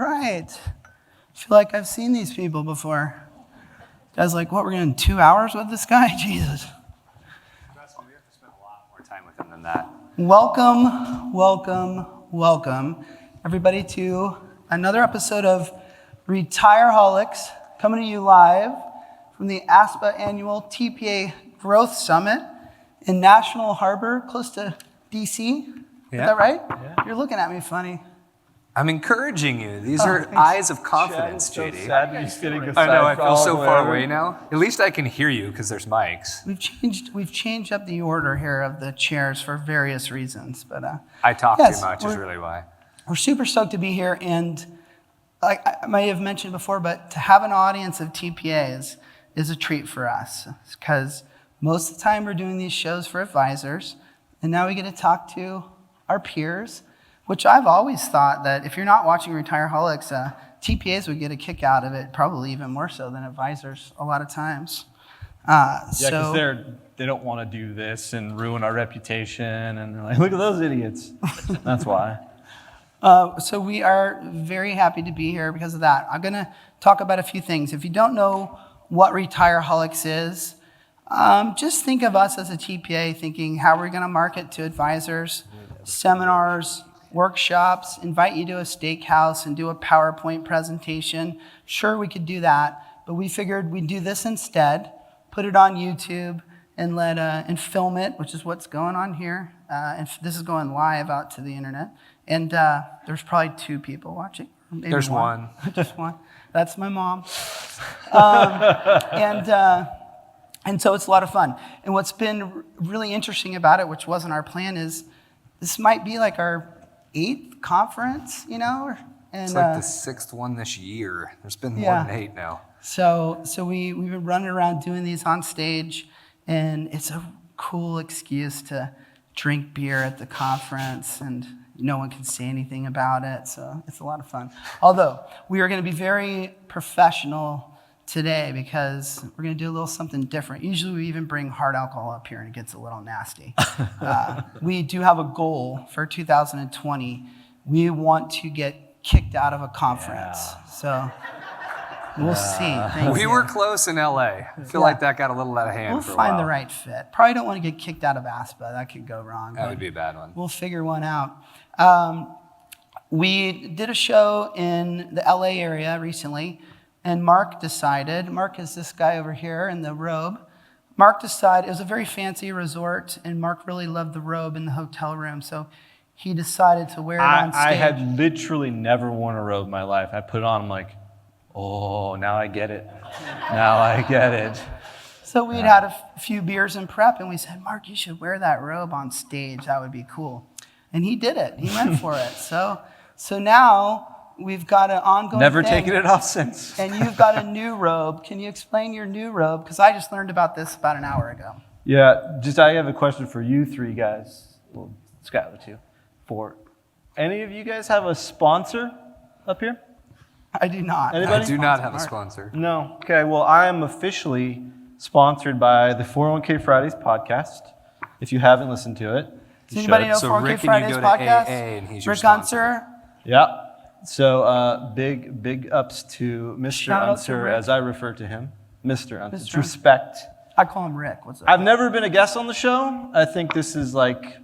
right. I feel like I've seen these people before. Guys, like, what, we're going 2 hours with this guy? Jesus. Trust me, we have to spend a lot more time with him than that. Welcome, welcome, welcome, everybody, to another episode of Retireholics, coming to you live from the ASPPA annual TPA Growth Summit in National Harbor, close to DC. Is that right? Yeah. You're looking at me funny. I'm encouraging you. These are eyes of confidence, JD. I know, I feel so far away now. At least I can hear you because there's mics. We've changed up the order here of the chairs for various reasons, but I talk too much is really why. We're super stoked to be here, and like I may have mentioned before, but to have an audience of TPAs is a treat for us because most of the time we're doing these shows for advisors, and now we get to talk to our peers, which I've always thought that if you're not watching Retireholics, TPAs would get a kick out of it, probably even more so than advisors a lot of times. Because they don't want to do this and ruin our reputation, and they're like, look at those idiots. That's why. So we are very happy to be here because of that. I'm going to talk about a few things. If you don't know what Retireholics is, just think of us as a TPA thinking how we're going to market to advisors, seminars, workshops, invite you to a steakhouse and do a PowerPoint presentation. Sure, we could do that, but we figured we'd do this instead, put it on YouTube and film it, which is what's going on here. And this is going live out to the internet. And there's probably 2 people watching. Maybe there's one. Just one. That's my mom. And so it's a lot of fun. And what's been really interesting about it, which wasn't our plan, is this might be like our 8th conference, you know? And, it's like the 6th one this year. There's been more than 8 now. So we've been running around doing these on stage, and it's a cool excuse to drink beer at the conference, and no one can say anything about it, so it's a lot of fun. Although, we are going to be very professional today because we're going to do a little something different. Usually we even bring hard alcohol up here and it gets a little nasty. We do have a goal for 2020. We want to get kicked out of a conference. Yeah. So we'll see. We were close in LA. I feel like that got a little out of hand We'll for a while. find the right fit. Probably don't want to get kicked out of ASPPA. That could go wrong. That would be a bad one. We'll figure one out. We did a show in the LA area recently, and Mark is this guy over here in the robe. Mark decided, it was a very fancy resort, and Mark really loved the robe in the hotel room, so he decided to wear it on stage. I had literally never worn a robe in my life. I put it on, I'm like, oh, now I get it. Now I get it. So we'd had a few beers in prep, and we said, Mark, you should wear that robe on stage. That would be cool. And he did it. He went for it. So now we've got an ongoing Never thing, taken it off since. And you've got a new robe. Can you explain your new robe? Because I just learned about this about an hour ago. Yeah, I have a question for you 3 guys. Well, Skylar too. For any of you guys have a sponsor up here? I do not. Anybody? I do not have a sponsor. No. Okay, well, I am officially sponsored by the 401k Fridays podcast. If you haven't listened to it, does anybody know 401k Fridays podcast? And he's your Rick sponsor. Unser? Yeah. So big ups to Mr. Unser, as I refer to him. Mr. Unser. It's respect. I call him Rick. What's up? I've never been a guest on the show. I think this is like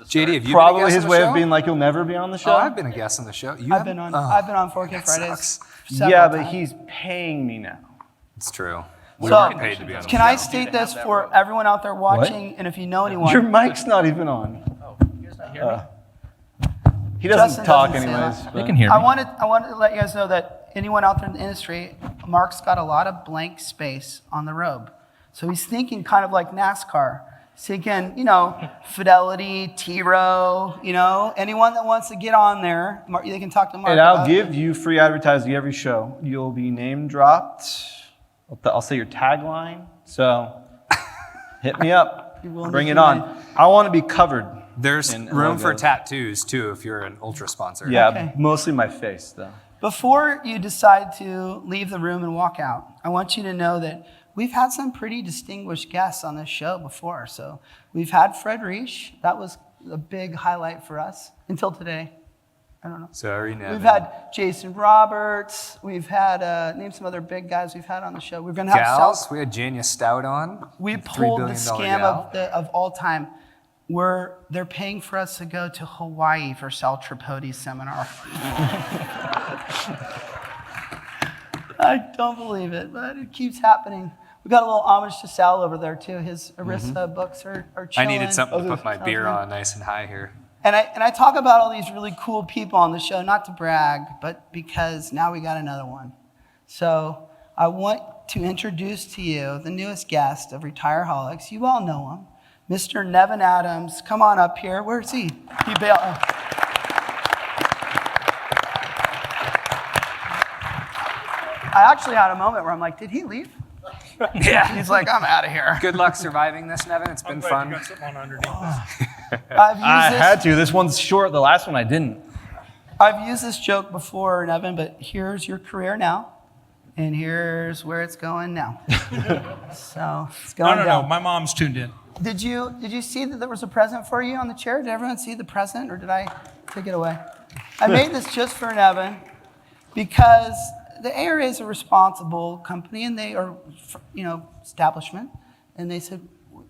JD, have you probably been a guest his on the way show? of being like, you'll never be on the show. Oh, I've been a guest on the show. I've been on 401k Fridays. Yeah, but he's paying me now. It's true. We weren't paid to be on the can show. I state this for everyone out there watching, What? and if you know anyone? Your mic's not even on. Oh, you guys not hear me? He doesn't Justin talk doesn't say anyways. that. They can hear me. I wanted to let you guys know that anyone out there in the industry, Mark's got a lot of blank space on the robe. So he's thinking kind of like NASCAR. So again, Fidelity, T-Row, anyone that wants to get on there, they can talk to Mark. And I'll about give you free advertising every show. You'll be name dropped. I'll say your tagline. So hit me up. Bring it on. I want to be covered. There's room for tattoos, too, if you're an Ultra sponsor. Yeah, Okay. mostly my face, though. Before you decide to leave the room and walk out, I want you to know that we've had some pretty distinguished guests on this show before. So we've had Fred Reich. That was a big highlight for us until today. I don't know. Sorry, Nevin. We've had Jason Roberts. We've had, name some other big guys we've had on the show. We're going to have Gals, we had Jania Stout on. We $3 pulled the billion scam gal. of all time. They're paying for us to go to Hawaii for Sal Tripodi's seminar. I don't believe it, but it keeps happening. We got a little homage to Sal over there too. His Arista books are I chilling. needed something to put my beer on nice and high here. And I talk about all these really cool people on the show, not to brag, but because now we got another one. So I want to introduce to you the newest guest of Retireholics. You all know him, Mr. Nevin Adams. Come on up here. Where is he? He bailed. I actually had a moment where I'm like, did he leave? Yeah. He's like, I'm out of here. Good luck surviving this, Nevin. It's been fun. You got something on underneath this. I had to. This one's short. The last one I didn't. I've used this joke before, Nevin, but here's your career now, and here's where it's going now. So it's going No. down. My mom's tuned in. Did you see that there was a present for you on the chair? Did everyone see the present, or did I take it away? I made this just for Nevin because the ARA is a responsible company, and they are, establishment, and they said,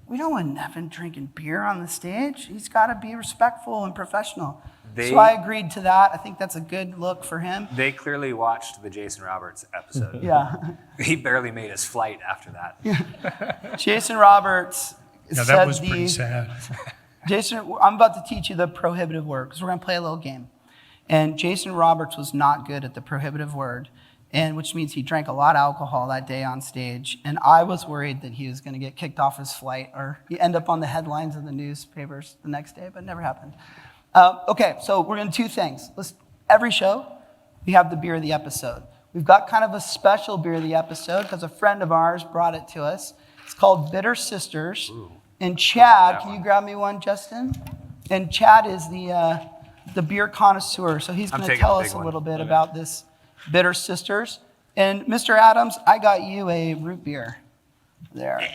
we don't want Nevin drinking beer on the stage. He's got to be respectful and professional. So I agreed to that. I think that's a good look for him. They clearly watched the Jason Roberts episode. Yeah. He barely made his flight after that. Jason Roberts Yeah, said that was pretty sad. Jason, I'm about to teach you the prohibitive word because we're going to play a little game. And Jason Roberts was not good at the prohibitive word, and which means he drank a lot of alcohol that day on stage. And I was worried that he was going to get kicked off his flight or he end up on the headlines of the newspapers the next day, but it never happened. Okay, so we're going to do two things. Every show, we have the beer of the episode. We've got kind of a special beer of the episode because a friend of ours brought it to us. It's called Bitter Sisters. Ooh. And Chad, can you grab me one, Justin? And Chad is the beer connoisseur, so he's going to tell us a little bit about this Bitter Sisters. And Mr. Adams, I got you a root beer there.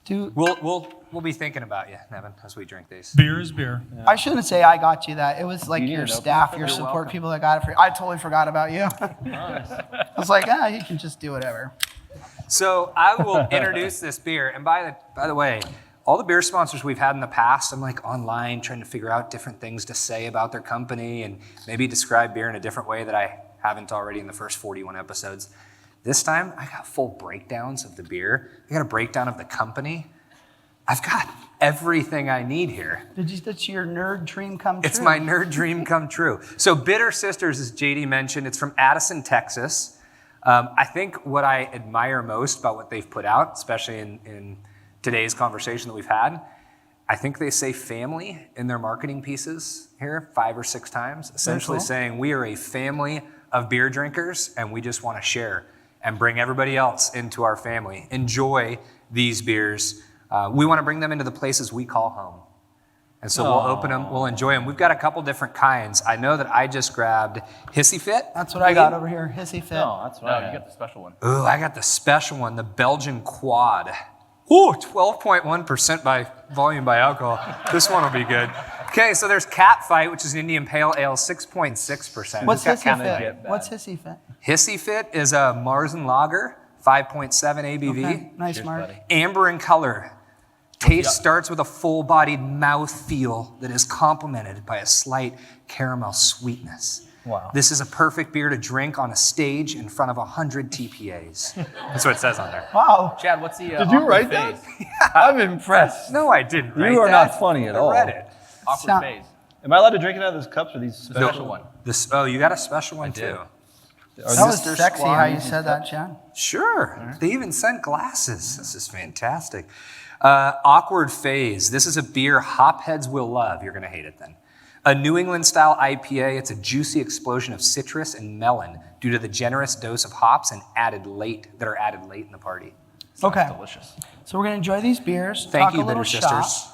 We'll be thinking about you, Nevin, as we drink these. Beer is beer. I shouldn't say I got you that. It was like You need your an opener staff, for your that? support Welcome. people that got it for you. I totally forgot about you. I was like, you can just do whatever. So I will introduce this beer. And by the way, all the beer sponsors we've had in the past, I'm like online trying to figure out different things to say about their company and maybe describe beer in a different way that I haven't already in the first 41 episodes. This time, I got full breakdowns of the beer. I got a breakdown of the company. I've got everything I need here. That's your nerd dream come true. It's my nerd dream come true. So Bitter Sisters, as JD mentioned, it's from Addison, Texas. I think what I admire most about what they've put out, especially in today's conversation that we've had, I think they say family in their marketing pieces here 5 or 6 times, essentially saying we are a family of beer drinkers and we just want to share and bring everybody else into our family. Enjoy these beers. We want to bring them into the places we call home. And so we'll open them, we'll enjoy them. We've got a couple different kinds. I know that I just grabbed Hissy Fit. That's what I got over here, Hissy Fit. No, that's right. You got the special one. Ooh, I got the special one, the Belgian Quad. Ooh, 12.1% by volume by alcohol. This one will be good. Okay, so there's Cat Fight, which is an Indian Pale Ale, 6.6%. What's It's got Hissy Fit? What's Hissy Fit? Hissy Fit is a Marzen Lager, 5.7 ABV. Okay, nice, Cheers, Mark. buddy. Amber in color. Taste starts with a full-bodied mouth feel that is complemented by a slight caramel sweetness. Wow. This is a perfect beer to drink on a stage in front of 100 TPAs. That's what it says on there. Wow. Chad, what's the Did you write that? I'm impressed. No, I didn't write You are that. not funny at I all. read it. awkward Sound- phase? Am I allowed to drink it out of those cups or these special one. Oh, you got a special one too. Are That was Sister sexy Squad how you using said that, Chad. Sure. They even sent glasses. This is fantastic. Awkward Phase. This is a beer hopheads will love. You're going to hate it then. A New England style IPA. It's a juicy explosion of citrus and melon due to the generous dose of hops that are added late in the party. Okay. delicious? So we're going to enjoy these beers. Thank talk you, a little Bitter shop. Sisters.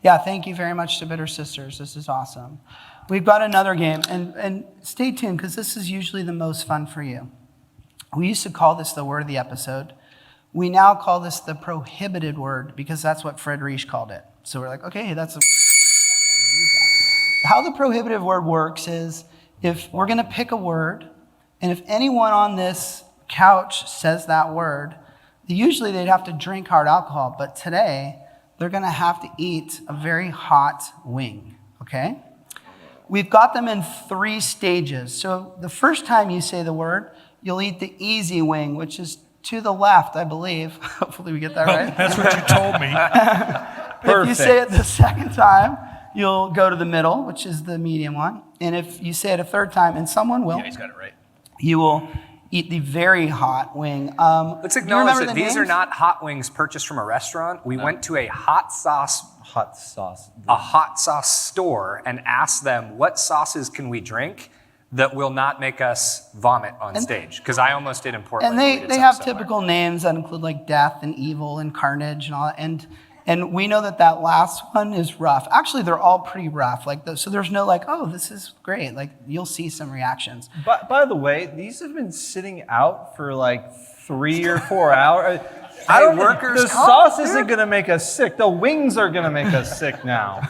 Yeah, thank you very much to Bitter Sisters. This is awesome. We've got another game, and stay tuned because this is usually the most fun for you. We used to call this the word of the episode. We now call this the prohibited word because that's what Fred Reish called it. So we're like, okay, that's a word. how the prohibitive word works is if we're going to pick a word, and if anyone on this couch says that word, usually they'd have to drink hard alcohol, but today they're going to have to eat a very hot wing, okay? We've got them in 3 stages. So the first time you say the word, you'll eat the easy wing, which is to the left, I believe. Hopefully we get that right. That's what you told me. If you say it the second time, you'll go to the middle, which is the medium one. And if you say it a third time, and someone will, Yeah, he's got it right. you will eat the very hot wing. Let's do you acknowledge remember that the these are names? not hot wings purchased from a restaurant. We went to a hot sauce store and asked them, what sauces can we drink that will not make us vomit on stage? Because I almost did in Portland. And they have typical names that include like death and evil and carnage and all that. And we know that last one is rough. Actually, they're all pretty rough. So there's no like, oh, this is great. Like you'll see some reactions. But by the way, these have been sitting out for like 3 or 4 hours. workers' The comp, sauce isn't going to make us sick. The wings are going to make us sick now.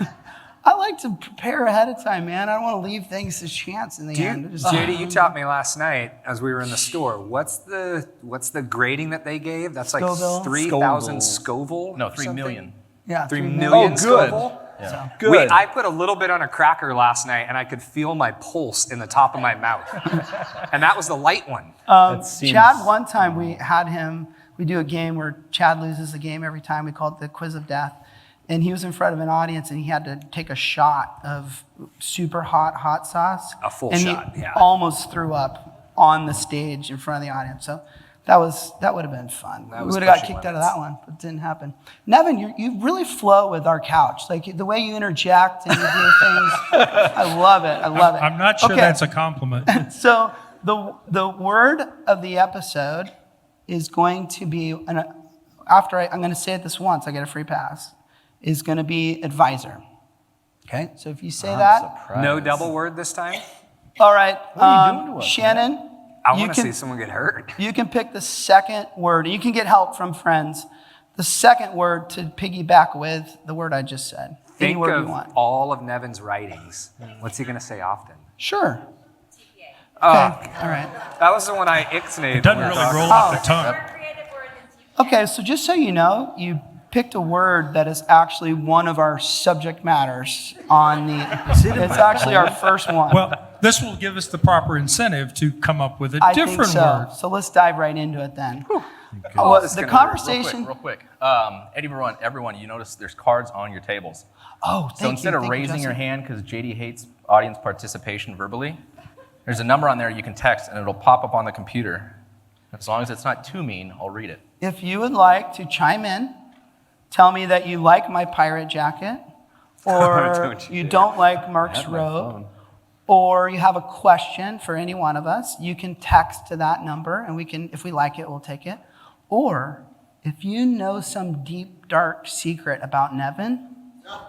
I like to prepare ahead of time, man. I don't want to leave things to chance in the end. JD, you taught me last night as we were in the store. What's the grading that they gave? That's like Scoville? 3,000 Scoville. No, 3 Something. million. Yeah, 3 3 million Oh, good. Scoville. Yeah. Good. I put a little bit on a cracker last night, and I could feel my pulse in the top of my mouth, and that was the light one. That seems- Chad, one time we do a game where Chad loses the game every time. We call it the Quiz of Death. And he was in front of an audience, and he had to take a shot of super hot sauce. A full and shot, he yeah. almost threw up on the stage in front of the audience. So that would have been fun. That We was would have got pushing kicked out of limits. that one, but it didn't happen. Nevin, you really flow with our couch. Like the way you interject and you do things, I love it. I'm not sure Okay. that's a compliment. So the word of the episode is going to be, I'm going to say it this once, I get a free pass, is going to be advisor. Okay, so if you say that, No double word this time. all right, What are you doing to us, Shannon, I you want to see can, someone get hurt. you can pick the second word. You can get help from friends. The second word to piggyback with the word I just said. Any Think word of you want. all of Nevin's writings. What's he going to say often? Sure. Oh, Okay, all right. that was the one I ixnayed. It doesn't really roll off the tongue. Okay, so just so you know, you picked a word that is actually one of our subject matters on the, it's actually our first one. Well, this will give us the proper incentive to come up with a I think different so. word. So let's dive right into it then. Oh, this is The gonna- conversation. Real quick. Everyone, you notice there's cards on your tables. Oh, thank So you. instead of Thank you, raising your Justin. hand, because JD hates audience participation verbally, there's a number on there you can text, and it'll pop up on the computer. As long as it's not too mean, I'll read it. If you would like to chime in, tell me that you like my pirate jacket, or Don't you you dare. don't like Mark's my robe, phone. or you have a question for any one of us, you can text to that number, and we can, if we like it, we'll take it. Or if you know some deep, dark secret about Nevin,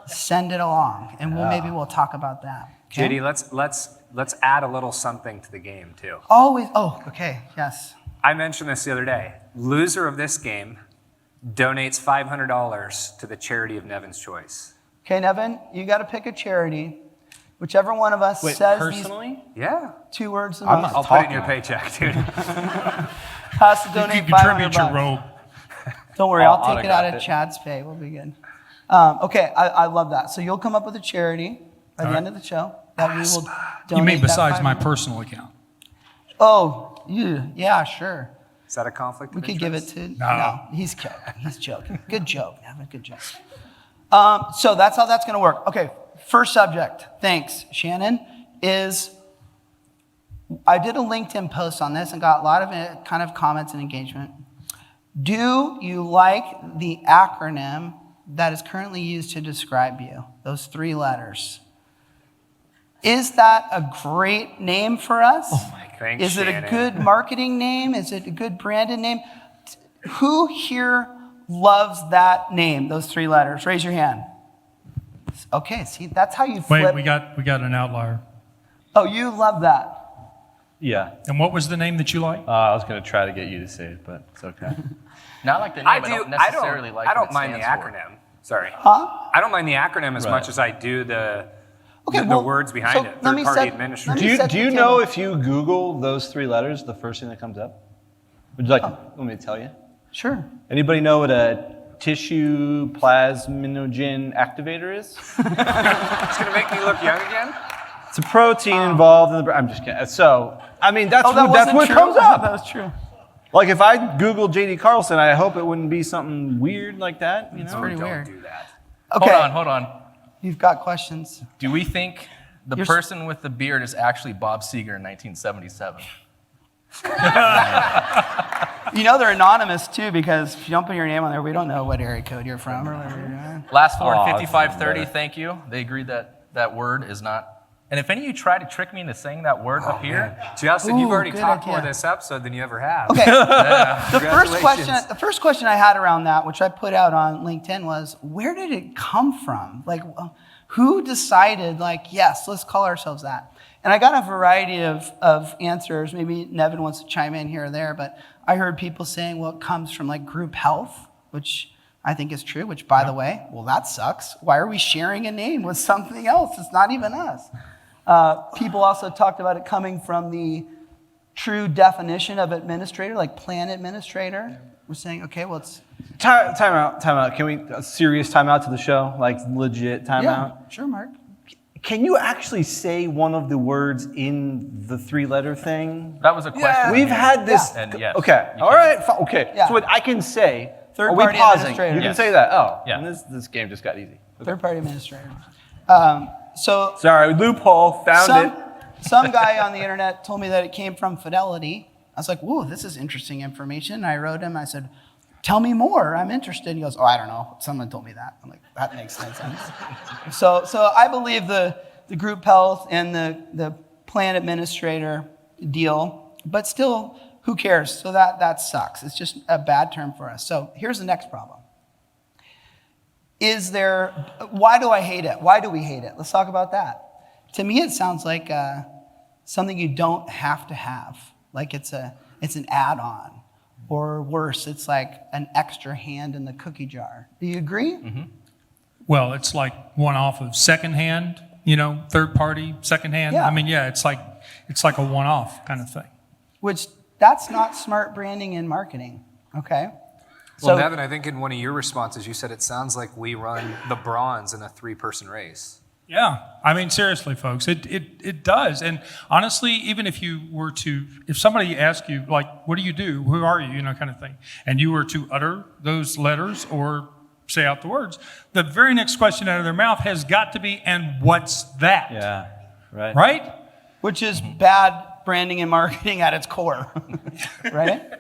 send it along, and maybe we'll talk about that. Okay? JD, let's add a little something to the game too. Always. Oh, okay. Yes. I mentioned this the other day. Loser of this game donates $500 to the charity of Nevin's choice. Okay, Nevin, you got to pick a charity. Whichever one of us Wait, says personally? Yeah. these 2 words the I'm most not I'll put it in talking. your paycheck, dude. has to You donate can contribute $500. your robe. Don't worry, I'll I'll take it out of autograph it. Chad's pay. We'll be good. Okay, I love that. So you'll come up with a charity by the All end of the show that we will donate. You mean that besides my $500. personal account? Oh, yeah, sure. Is that a conflict We of could give it interest? to. No. He's joking. He's joking. Good joke, Nevin. Good joke. So that's how that's going to work. Okay, first subject. Thanks, Shannon. Is I did a LinkedIn post on this and got a lot of kind of comments and engagement. Do you like the acronym that is currently used to describe you? Those 3 letters. Is that a great name for us? Thanks, Is it a Shannon. good marketing name? Is it a good branded name? Who here loves that name, those 3 letters? Raise your hand. Okay, see, that's how you flip. Wait, we got an outlier. Oh, you love that. Yeah. And what was the name that you liked? I was going to try to get you to say it, but it's okay. Not like the name, I I do. don't necessarily like I what don't it mind the stands for. acronym. Sorry. Huh? I don't mind the acronym as Right. much as I do Okay, the well, words behind so it. let me Third-party set- administrator. let me set Do the you know table. if you Google those 3 letters, the first thing that comes up? Would you like want me to tell you? Sure. Anybody know what a tissue plasminogen activator is? It's gonna make me look young again. It's a protein involved in the. I'm just kidding. So, I mean, that's Oh, that what wasn't true? comes That up. was true. Like if I Google JD Carlson, I hope it wouldn't be something weird like that. You know? Pretty Don't weird. do that. Okay. Hold on. You've got questions. Do we think the You're s- person with the beard is actually Bob Seger in 1977? You know they're anonymous too because if you don't put your name on there, we don't know what area code you're from or whatever you're doing. Last four, Oh, 5530, that's thank you. They agreed that that word is not. And if any of you try to trick me into saying that word up here, Justin, you've Ooh, already good talked idea. more this episode than you ever have. Okay. Congratulations. The first question I had around that, which I put out on LinkedIn, was where did it come from? Like, who decided, like, yes, let's call ourselves that? And I got a variety of answers. Maybe Nevin wants to chime in here or there, but I heard people saying, well, it comes from like group health, which I think is true, which by the way, well, that sucks. Why are we sharing a name with something else? It's not even us. People also talked about it coming from the true definition of administrator, like plan administrator. We're saying, okay, well, it's... Time out. Can we, a serious time out to the show? Like legit time out? Yeah, sure, Mark. Can you actually say one of the words in the 3-letter thing? that was a question. We've had this. Yeah. And yes, Okay. you All can. right. Okay. Yeah. So what I can say. Third are we party pausing? administrator. You can Yes. say that. Oh. Yeah. And this game just got easy. Third-party administrator. So Sorry. Loophole. Found it. some guy on the internet told me that it came from Fidelity. I was like, whoa, this is interesting information. I wrote him. I said, tell me more. I'm interested. He goes, oh, I don't know. Someone told me that. I'm like, that makes no sense. So I believe the group health and the plan administrator deal, but still, who cares? So that sucks. It's just a bad term for us. So here's the next problem. Why do I hate it? Why do we hate it? Let's talk about that. To me, it sounds like something you don't have to have. Like it's an add-on. Or worse, it's like an extra hand in the cookie jar. Do you agree? Mm-hmm. Well, it's like one off of secondhand, third party, secondhand. Yeah. I mean, yeah, it's like a one off kind of thing. Which that's not smart branding and marketing, okay? Well, Nevin, I think in one of your responses, you said it sounds like we run the bronze in a 3-person race. Yeah, I mean, seriously, folks, it does. And honestly, even if somebody asked you, like, what do you do? Who are you? Kind of thing. And you were to utter those letters or say out the words, the very next question out of their mouth has got to be, and what's that? Yeah. Right. Right? Which is bad branding and marketing at its core, right?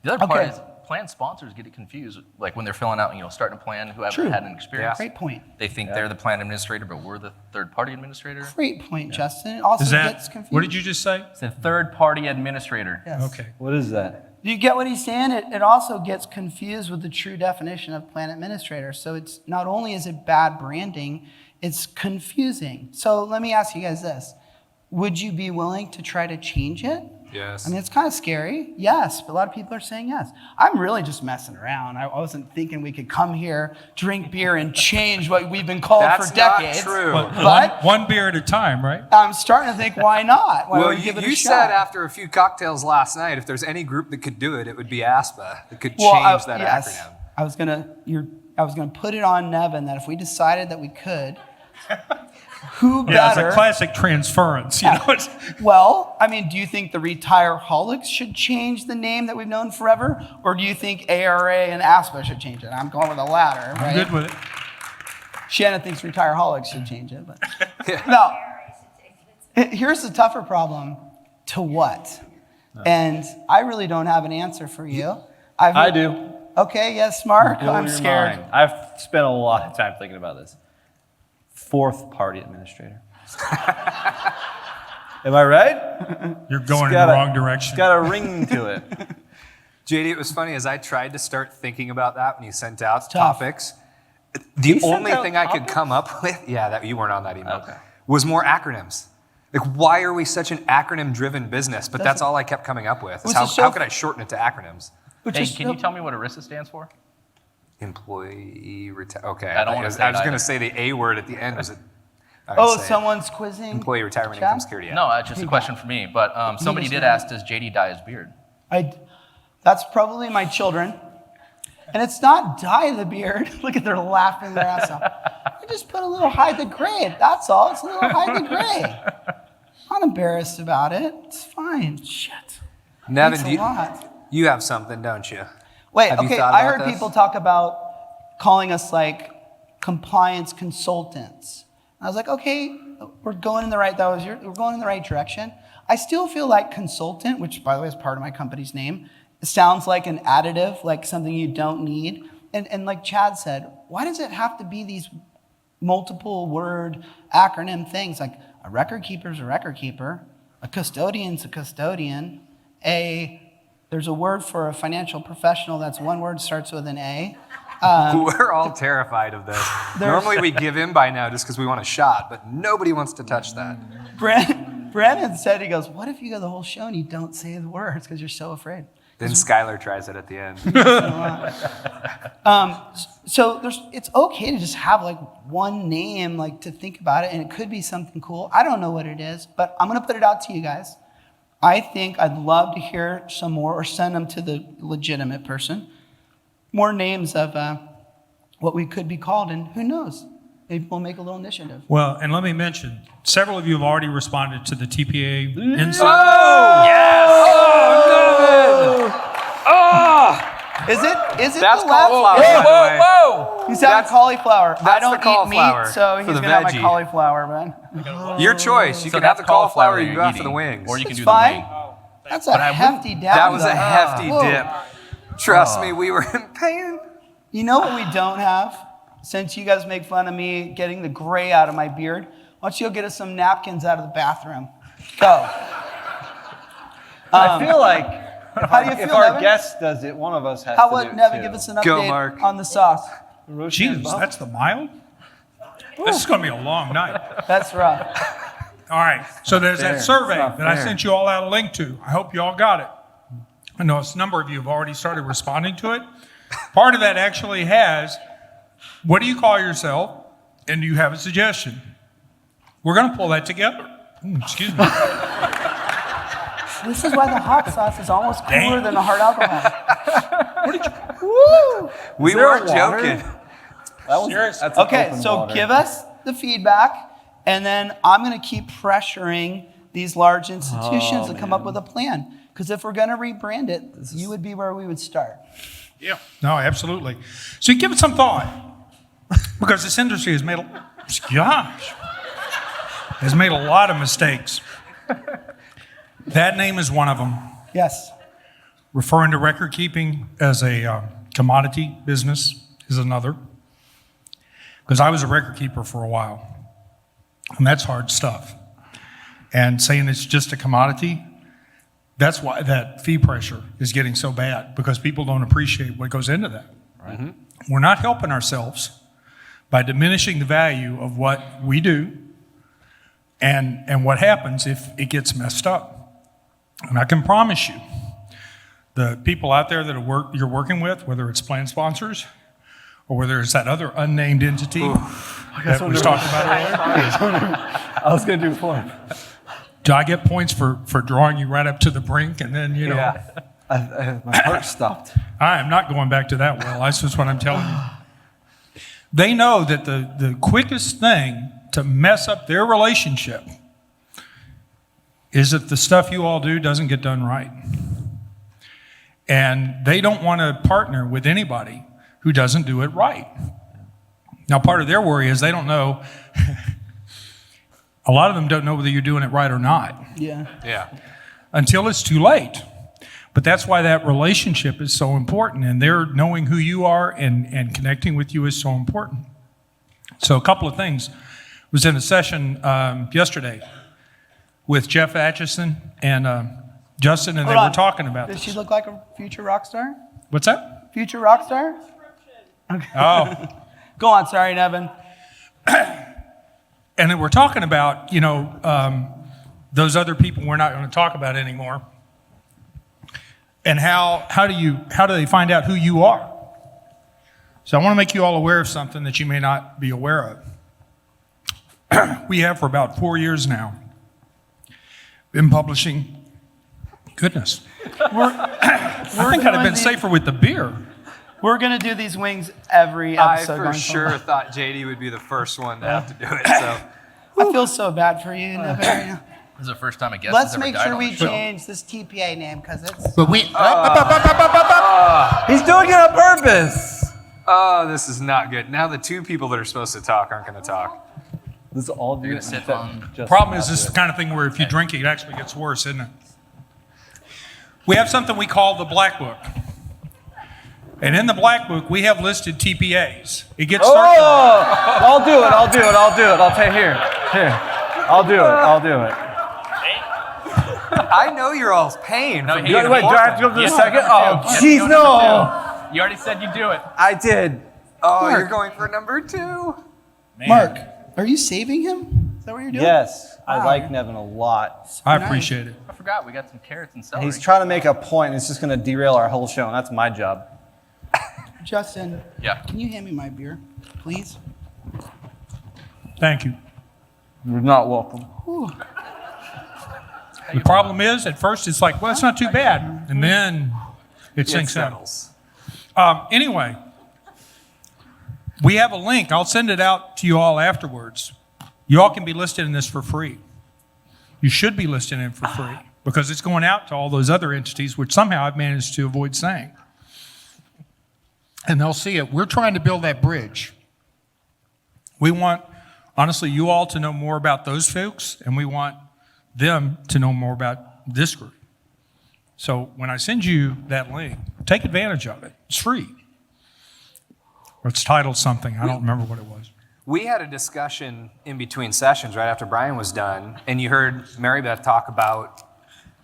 The other part Okay. is plan sponsors get it confused, like when they're filling out, starting a plan, who haven't True. had an experience. Great point. They think they're the plan administrator, but we're the third-party administrator. Great point, Justin. It also Is gets that, confused. what did you just say? It's a third-party administrator. Yes. Okay. What is that? Do you get what he's saying? It also gets confused with the true definition of plan administrator. So it's not only is it bad branding, it's confusing. So let me ask you guys this. Would you be willing to try to change it? Yes. I mean, it's kind of scary. Yes, but a lot of people are saying yes. I'm really just messing around. I wasn't thinking we could come here, drink beer, and change what we've been called That's for decades. not true. But One beer at a time, right? I'm starting to think, why not? Why Well, don't we give it a you shot? said after a few cocktails last night, if there's any group that could do it, it would be ASPPA. That could change that yes. acronym. I was gonna put it on Nevin that if we decided that we could, who Yeah, it's better? a classic transference. It's, Well, I mean, do you think the Retireholics should change the name that we've known forever, or do you think ARA and ASPPA should change it? I'm going with the latter, right? I'm good with it. Shannon thinks Retireholics should change it, but no. Here's the tougher problem: to what? And I really don't have an answer for you. I do. Okay, yes, Mark. Blow I'm your scared. mind. I've spent a lot of time thinking about this. 4th-party administrator. Am I right? You're going in got the a- wrong direction. It's got a ring to it. JD, it was funny as I tried to start thinking about that when you sent out tough. topics. The You sent only out thing I could topics? come up with, that you weren't on that email, Okay. was more acronyms. Like, why are we such an acronym-driven bussbusiness? But that's all I kept coming up with. Is Which how, is so- how could I shorten it to acronyms? Which Hey, is can you tell me what ERISA stands for? Employee retire. Okay, I don't wanna was say it going either. to say the A word at the end. Was it I would Oh, say. someone's quizzing. Employee Retirement Chad? Income Security Act. No, it's just a question for me. But somebody did ask, does JD dye his beard? That's probably my children. And it's not dye the beard. Look at they're laughing their ass off. I just put a little hide the gray. That's all. It's a little hide the gray. I'm not embarrassed about it. It's fine. Shit. Nevin, Thanks a lot. you have something, don't you? Wait, Have you okay. thought I about heard this? people talk about calling us like compliance consultants. I was like, okay, we're going in the right. We're going in the right direction. I still feel like consultant, which by the way is part of my company's name. It sounds like an additive, like something you don't need. And like Chad said, why does it have to be these multiple word acronym things? Like a record keeper is a record keeper, a custodian's a custodian, there's a word for a financial professional that's one word, starts with an A. We're all terrified of this. Normally we give in by now just because we want a shot, but nobody wants to touch that. Brandon said, he goes, what if you go the whole show and you don't say the words because you're so afraid? Then Skylar tries it at the end. So it's okay to just have like one name, like to think about it, and it could be something cool. I don't know what it is, but I'm gonna put it out to you guys. I think I'd love to hear some more, or send them to the legitimate person. More names of what we could be called, and who knows? Maybe we'll make a little initiative. Well, and let me mention, several of you have already responded to the TPA Insight. Is it That's the last? cauliflower, by the way. He's having cauliflower. I that's don't the eat cauliflower meat, so for he's the gonna have my veggie. cauliflower, man. Your choice. You So can have the that's cauliflower, or you you're can go after eating, the wings. Or you can It's do fine. the wing. That's a hefty dab. That was a though. hefty Whoa. dip. Trust me, we were in pain. You know what we don't have? Since you guys make fun of me getting the gray out of my beard, why don't you go get us some napkins out of the bathroom? Go. I feel like How do you if feel, our Nevin? guest does it, one of us has How to do would it Nevin too. give us an Go, update Mark. on the sauce? Jesus, that's the mild? This is going to be a long night. That's rough. All right, so there's that survey not that I fair. sent you all out a link to. I hope you all got it. I know a number of you have already started responding to it. Part of that actually has, what do you call yourself, and do you have a suggestion? We're going to pull that together. Excuse me. This is why the hot sauce is almost cooler Damn. than the hard alcohol. We there weren't water? joking. Serious? That's an Okay, open so water. give us the feedback, and then I'm going to keep pressuring these large institutions to come up with a plan. Because if we're going to rebrand it, you would be where we would start. Yeah, no, absolutely. So you give it some thought, because this industry has made, has made a lot of mistakes. That name is one of them. Yes. Referring to record keeping as a commodity business is another. Because I was a record keeper for a while, and that's hard stuff. And saying it's just a commodity, that's why that fee pressure is getting so bad, because people don't appreciate what goes into that. Mm-hmm. We're not helping ourselves by diminishing the value of what we do and what happens if it gets messed up. And I can promise you, the people out there that you're working with, whether it's plan sponsors or whether it's that other unnamed entity that was talked about earlier, I was going to do it for him. do I get points for drawing you right up to the brink and then, you know, My heart stopped. I am not going back to that well. That's just what I'm telling you. They know that the quickest thing to mess up their relationship is if the stuff you all do doesn't get done right. And they don't want to partner with anybody who doesn't do it right. Now, part of their worry is they don't know, a lot of them don't know whether you're doing it right or not Yeah. Yeah. until it's too late. But that's why that relationship is so important, and they're knowing who you are and connecting with you is so important. So a couple of things. I was in a session yesterday with Jeff Atchison and Justin, and they Hold were on. talking about Does this. she look like a future rock star? What's that? Future rock star? Oh. Go on, sorry, Nevin. And then we're talking about, you know, those other people we're not going to talk about anymore. And how do they find out who you are? So I want to make you all aware of something that you may not be aware of. we have for about 4 years now been publishing. Goodness. I think I'd have been safer with the beer. We're going to do these wings every I episode. for going sure forward. thought JD would be the first one to have to do it. So I feel so bad for you. Nevin, right now. This is the first time a guest Let's has ever make died sure on we the show. change this TPA name because it's. But we. He's doing it on purpose. oh, this is not good. Now the two people that are supposed to talk aren't going to talk. This is all You're gonna sit on. Problem is, this is the kind of thing where if you drink it, it actually gets worse, isn't it? We have something we call the Black Book. And in the Black Book, we have listed TPAs. It gets started. I'll do it. I'll take here. I'll do it. I know you're all paying. No, for he- being Wait, do I have to go to the second? Oh, jeez, no. You already said you'd do it. I did. Oh, Mark. you're going for number 2. Mark, are you saving him? Is that what you're doing? Yes, I Wow. like Nevin a lot. I Nice. appreciate it. I forgot we got some carrots and celery. He's trying to make a point, and it's just going to derail our whole show, and that's my job. Justin, Yeah. can you hand me my beer, please? Thank you. You're not welcome. The problem is, at first, it's like, well, it's not too bad. And then it sinks in. settles. Anyway, we have a link. I'll send it out to you all afterwards. You all can be listed in this for free. You should be listed in it for free because it's going out to all those other entities, which somehow I've managed to avoid saying. And they'll see it. We're trying to build that bridge. We want, honestly, you all to know more about those folks, and we want them to know more about this group. So when I send you that link, take advantage of it. It's free. Or it's titled something. I don't remember what it was. We had a discussion in between sessions right after Brian was done, and you heard Mary Beth talk about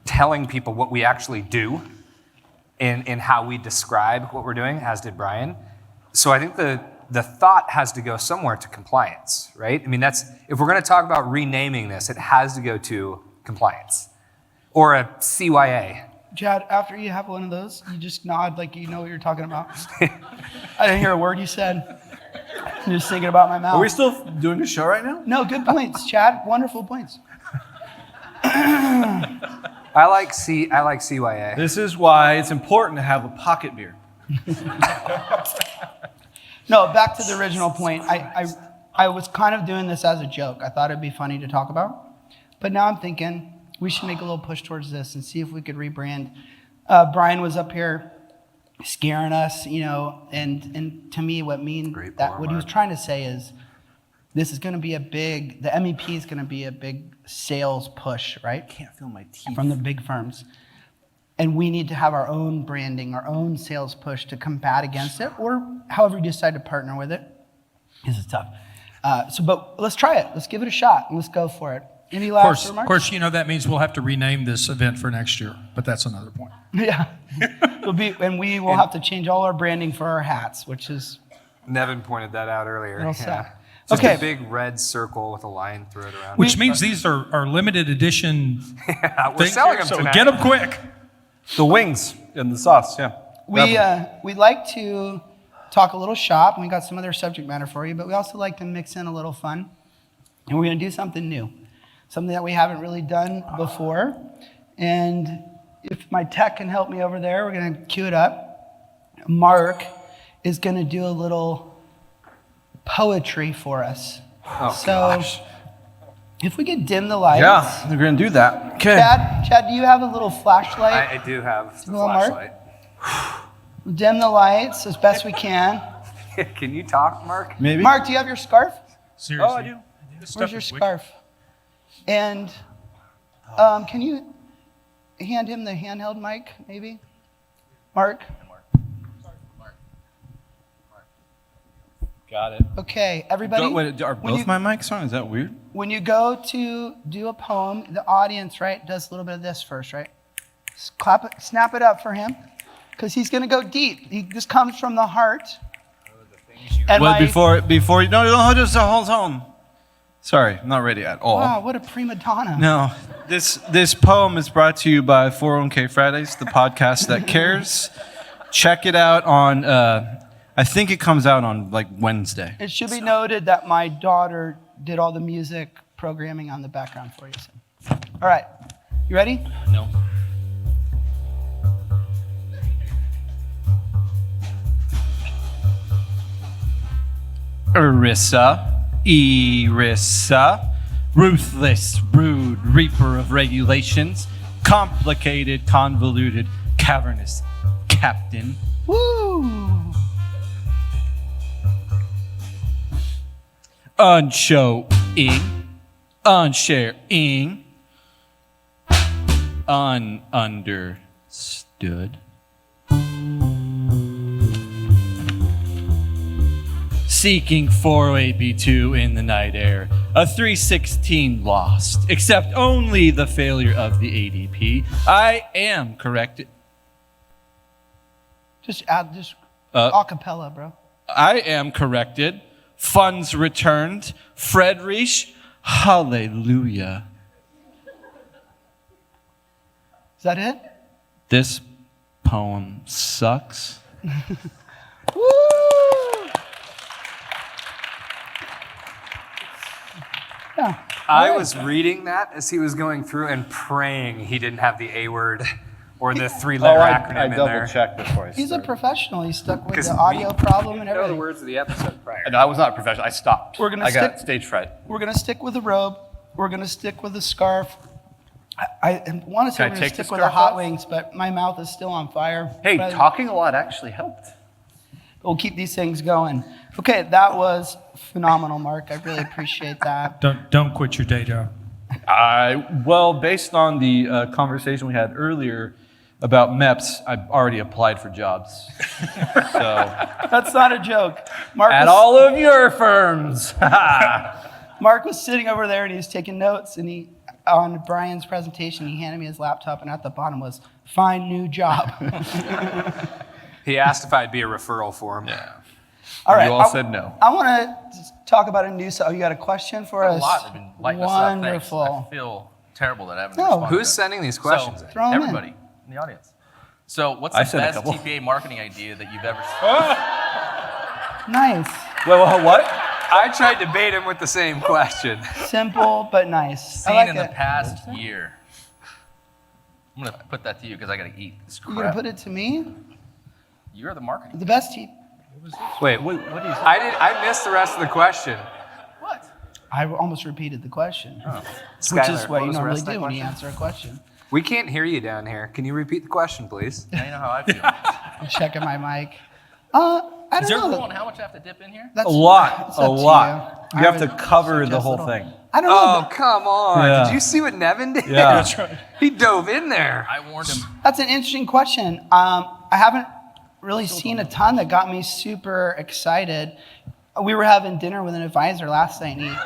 telling people what we actually do and how we describe what we're doing, as did Brian. So I think the thought has to go somewhere to compliance, right? I mean, that's, if we're going to talk about renaming this, it has to go to compliance or a CYA. Chad, after you have one of those, you just nod like you know what you're talking about. I didn't hear a word you said. I'm just thinking about my mouth. Are we still doing a show right now? No, good points, Chad. Wonderful points. I like CYA. This is why it's important to have a pocket beer. No, back to the original point. I was kind of doing this as a joke. I thought it'd be funny to talk about. But now I'm thinking we should make a little push towards this and see if we could rebrand. Brian was up here scaring us, you know, and to me what he was trying to say is this is going to be the MEP is going to be a big sales push, right? Can't feel my teeth. From the big firms. And we need to have our own branding, our own sales push to combat against it, or however you decide to partner with it. This is tough. But let's try it. Let's give it a shot, and let's go for it. Any last remarks? Of course, you know that means we'll have to rename this event for next year, but that's another point. Yeah. And we will have to change all our branding for our hats, which is Nevin pointed that out earlier. real sad. Just Okay. a big red circle with a line through it around. Which means these are limited edition Yeah, we're things. selling them So tonight. get them quick. The wings and the sauce, yeah. We like to talk a little shop, and we got some other subject matter for you, but we also like to mix in a little fun. And we're going to do something new, something that we haven't really done before. And if my tech can help me over there, we're going to cue it up. Mark is going to do a little poetry for us. Oh, So gosh. if we could dim the lights. Yeah, we're going to do that. Okay. Chad, do you have a little flashlight? I do have the You want Mark? flashlight. Dim the lights as best we can. Can you talk, Mark? Maybe? Mark, do you have your scarf? Seriously. Oh, I do. This stuff Where's your is wicked. scarf? And can you hand him the handheld mic, maybe? Mark? Got it. Okay, everybody. Wait, are when both you- my mics on? Is that weird? When you go to do a poem, the audience, right, does a little bit of this first, right? Clap it, snap it up for him, because he's going to go deep. This comes from the heart. And Well, my- before you, no, just hold on. Sorry, I'm not ready at all. Wow, what a prima donna. No, this poem is brought to you by 401k Fridays, the podcast that cares. Check it out on, I think it comes out on like Wednesday. It should be noted that my daughter did all the music programming on the background for you. So. All right, you ready? No. Erissa, ruthless, rude, reaper of regulations, complicated, convoluted, cavernous captain. Woo! Unshowing, unsharing, ununderstood. Seeking 4AB2 in the night air, a 316 lost, except only the failure of the ADP. I am corrected. Just a cappella, bro. I am corrected. Funds returned. Friedrich, hallelujah. Is that it? This poem sucks. Woo! Yeah. I was reading that as he was going through and praying he didn't have the A word or the 3-letter acronym in there. checked before I He's a professional. He's stuck with 'Cause the audio problem and You know the everything. words of the episode prior. No, I was not a professional. I stopped. We're gonna I got stick- stage fright. We're going to stick with the robe. We're going to stick with the scarf. I want to say Can I we're going to take the stick with the scarf hot off? wings, but my mouth is still on fire. Hey, But talking a lot actually helped. We'll keep these things going. Okay, that was phenomenal, Mark. I really appreciate that. Don't quit your day job. Well, based on the conversation we had earlier about MEPs, I've already applied for jobs. So, That's not a joke. Mark at was, all of your firms. Mark was sitting over there and he was taking notes, and he, on Brian's presentation, he handed me his laptop, and at the bottom was, find new job. He asked if I'd be a referral for him. Yeah. All right. You all said no. I want to talk about a new, so you got a question for A us? lot have been lighting us up. Thanks. Wonderful. I feel terrible that I haven't No. responded. Who's to. sending these questions So, in? Throw 'em in. everybody in the audience. So, what's I the said a best couple. TPA marketing idea that you've ever Nice. Well, what? I tried to bait him with the same question. Simple but nice. I seen like in it. the past year? I'm gonna put that to you because I gotta eat this You're going to crap. put it to me? You're the marketing. The best team. Wait, what I missed the rest of the question. What? I almost repeated the question, which Skylar, is what you was the normally rest of that do when you question? answer a question. We can't hear you down here. Can you repeat the question, please? Now you know how I feel. I'm checking my mic. I Is don't there know. Well, and how much I have to dip in here? That's, A lot. it's A up to lot. You, You have I to would cover the suggest whole little- thing. I don't know. Oh, come on. Yeah. Did you see what Nevin did? Yeah. That's right. He dove in there. I warned him. That's an interesting question. I haven't really seen a ton that got me super excited. We were having dinner with an advisor last night, and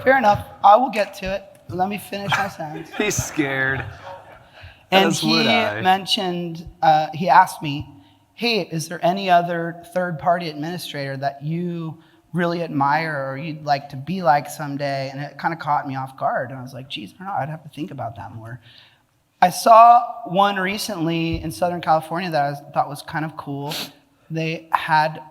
fair enough. I will get to it. Let me finish my sentence. He's scared. And As he would I. mentioned, he asked me, hey, is there any other third-party administrator that you really admire or you'd like to be like someday? And it kind of caught me off guard. And I was like, geez, I don't know, I'd have to think about that more. I saw one recently in Southern California that I thought was kind of cool. They had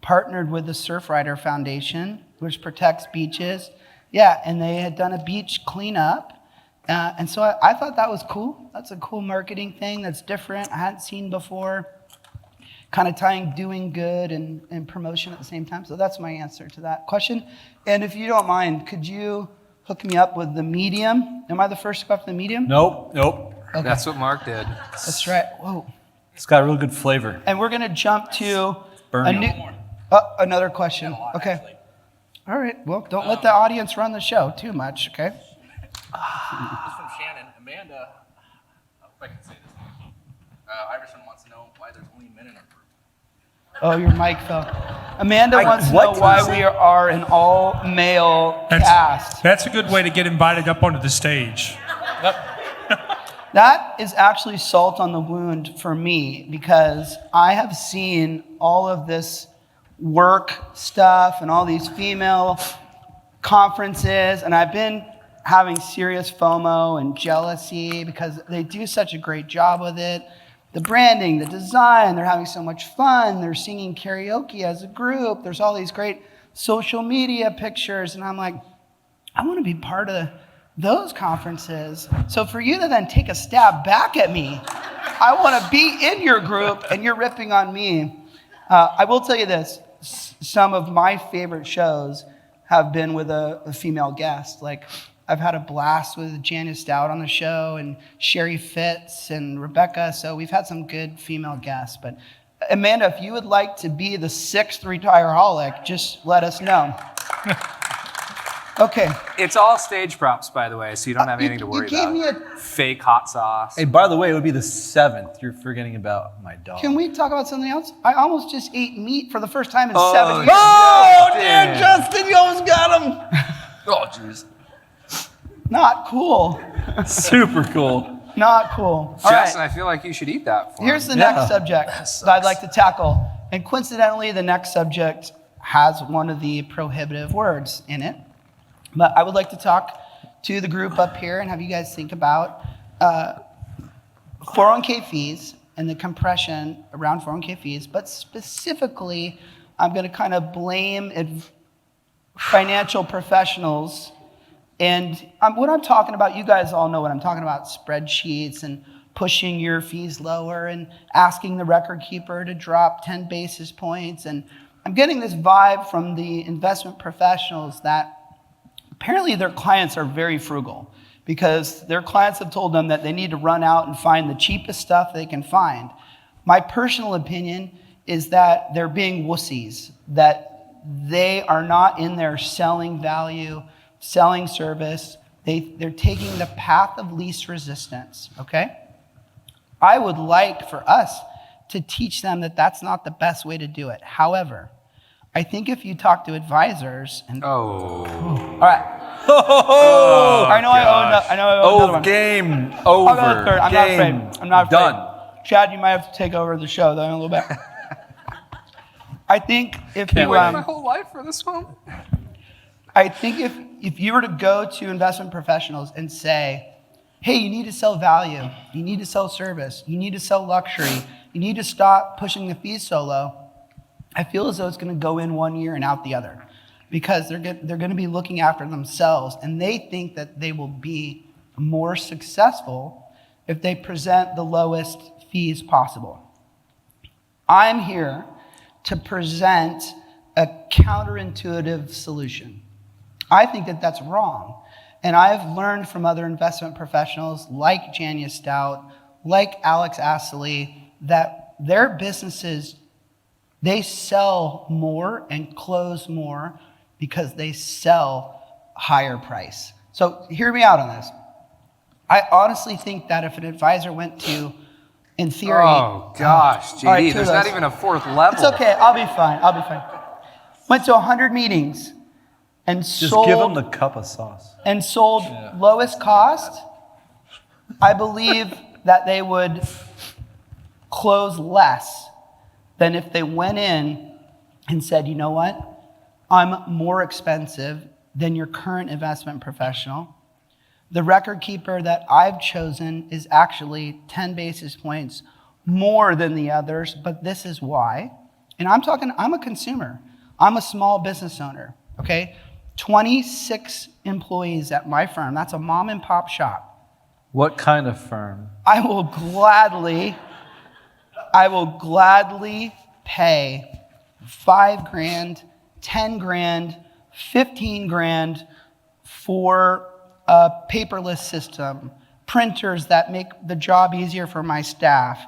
partnered with the Surfrider Foundation, which protects beaches. Yeah, and they had done a beach cleanup. And so I thought that was cool. That's a cool marketing thing that's different, I hadn't seen before. Kind of tying doing good and promotion at the same time. So that's my answer to that question. And if you don't mind, could you hook me up with the medium? Am I the first to go up to the medium? Nope. Okay. That's what Mark did. That's right. Whoa. It's got a real good flavor. And we're going to jump to Burn a it. new, another question. Okay. All right. Well, don't let the audience run the show too much, okay? This is from Shannon. Amanda, I hope I can say this. Iverson wants to know why there's only men in our group. Oh, your mic fell. Amanda wants to what know did why you say? we are an all-male cast. That's a good way to get invited up onto the stage. That is actually salt on the wound for me because I have seen all of this work stuff and all these female conferences, and I've been having serious FOMO and jealousy because they do such a great job with it. the branding, the design, they're having so much fun, they're singing karaoke as a group, there's all these great social media pictures, and I'm like, I want to be part of those conferences. So for you to then take a stab back at me, I want to be in your group and you're ripping on me. I will tell you this, some of my favorite shows have been with a female guest. Like, I've had a blast with Janice Stout on the show and Sherry Fitz and Rebecca, so we've had some good female guests. But Amanda, if you would like to be the 6th Retireholic, just let us know. Okay. It's all stage props, by the way, so you don't have anything to worry you gave about. me a... Fake hot sauce. Hey, by the way, it would be the 7th. You're forgetting about my dog. Can we talk about something else? I almost just ate meat for the first time in 7 years. Oh, dear Justin, you almost got him. Oh, jeez. Not cool. Super cool. Not cool. All Justin, right. I feel like you should eat that for Here's him. the next subject that I'd like to tackle. And coincidentally, the next subject has one of the prohibitive words in it. But I would like to talk to the group up here and have you guys think about 401k fees and the compression around 401k fees. But specifically, I'm going to kind of blame financial professionals. And what I'm talking about, you guys all know what I'm talking about, spreadsheets and pushing your fees lower and asking the record keeper to drop 10 basis points. And I'm getting this vibe from the investment professionals that apparently their clients are very frugal because their clients have told them that they need to run out and find the cheapest stuff they can find. My personal opinion is that they're being wussies, that they are not in there selling value, selling service. They're taking the path of least resistance, okay? I would like for us to teach them that that's not the best way to do it. However, I think if you talk to advisors and all right. I know I owe another one. Game I'll over. go third. I'm not afraid. I'm not afraid. Done. Chad, you might have to take over the show though in a little bit. I think if you my whole life for this one. I think if you were to go to investment professionals and say, hey, you need to sell value, you need to sell service, you need to sell luxury, you need to stop pushing the fees so low, I feel as though it's going to go in one ear and out the other because they're going to be looking after themselves and they think that they will be more successful if they present the lowest fees possible. I'm here to present a counterintuitive solution. I think that that's wrong. And I've learned from other investment professionals like Janice Stout, like Alex Astley, that their businesses, they sell more and close more because they sell higher price. So hear me out on this. I honestly think that if an advisor went to, in theory... Oh, gosh, JD, right, there's not even a 4th level. It's okay, I'll be fine. Went to 100 meetings and Just give them the cup of sauce. and sold lowest cost, I believe that they would close less than if they went in and said, you know what, I'm more expensive than your current investment professional. The record keeper that I've chosen is actually 10 basis points more than the others, but this is why. And I'm a consumer. I'm a small business owner, okay? 26 employees at my firm. That's a mom and pop shop. What kind of firm? I will gladly pay $5,000, $10,000, $15,000 for a paperless system, printers that make the job easier for my staff,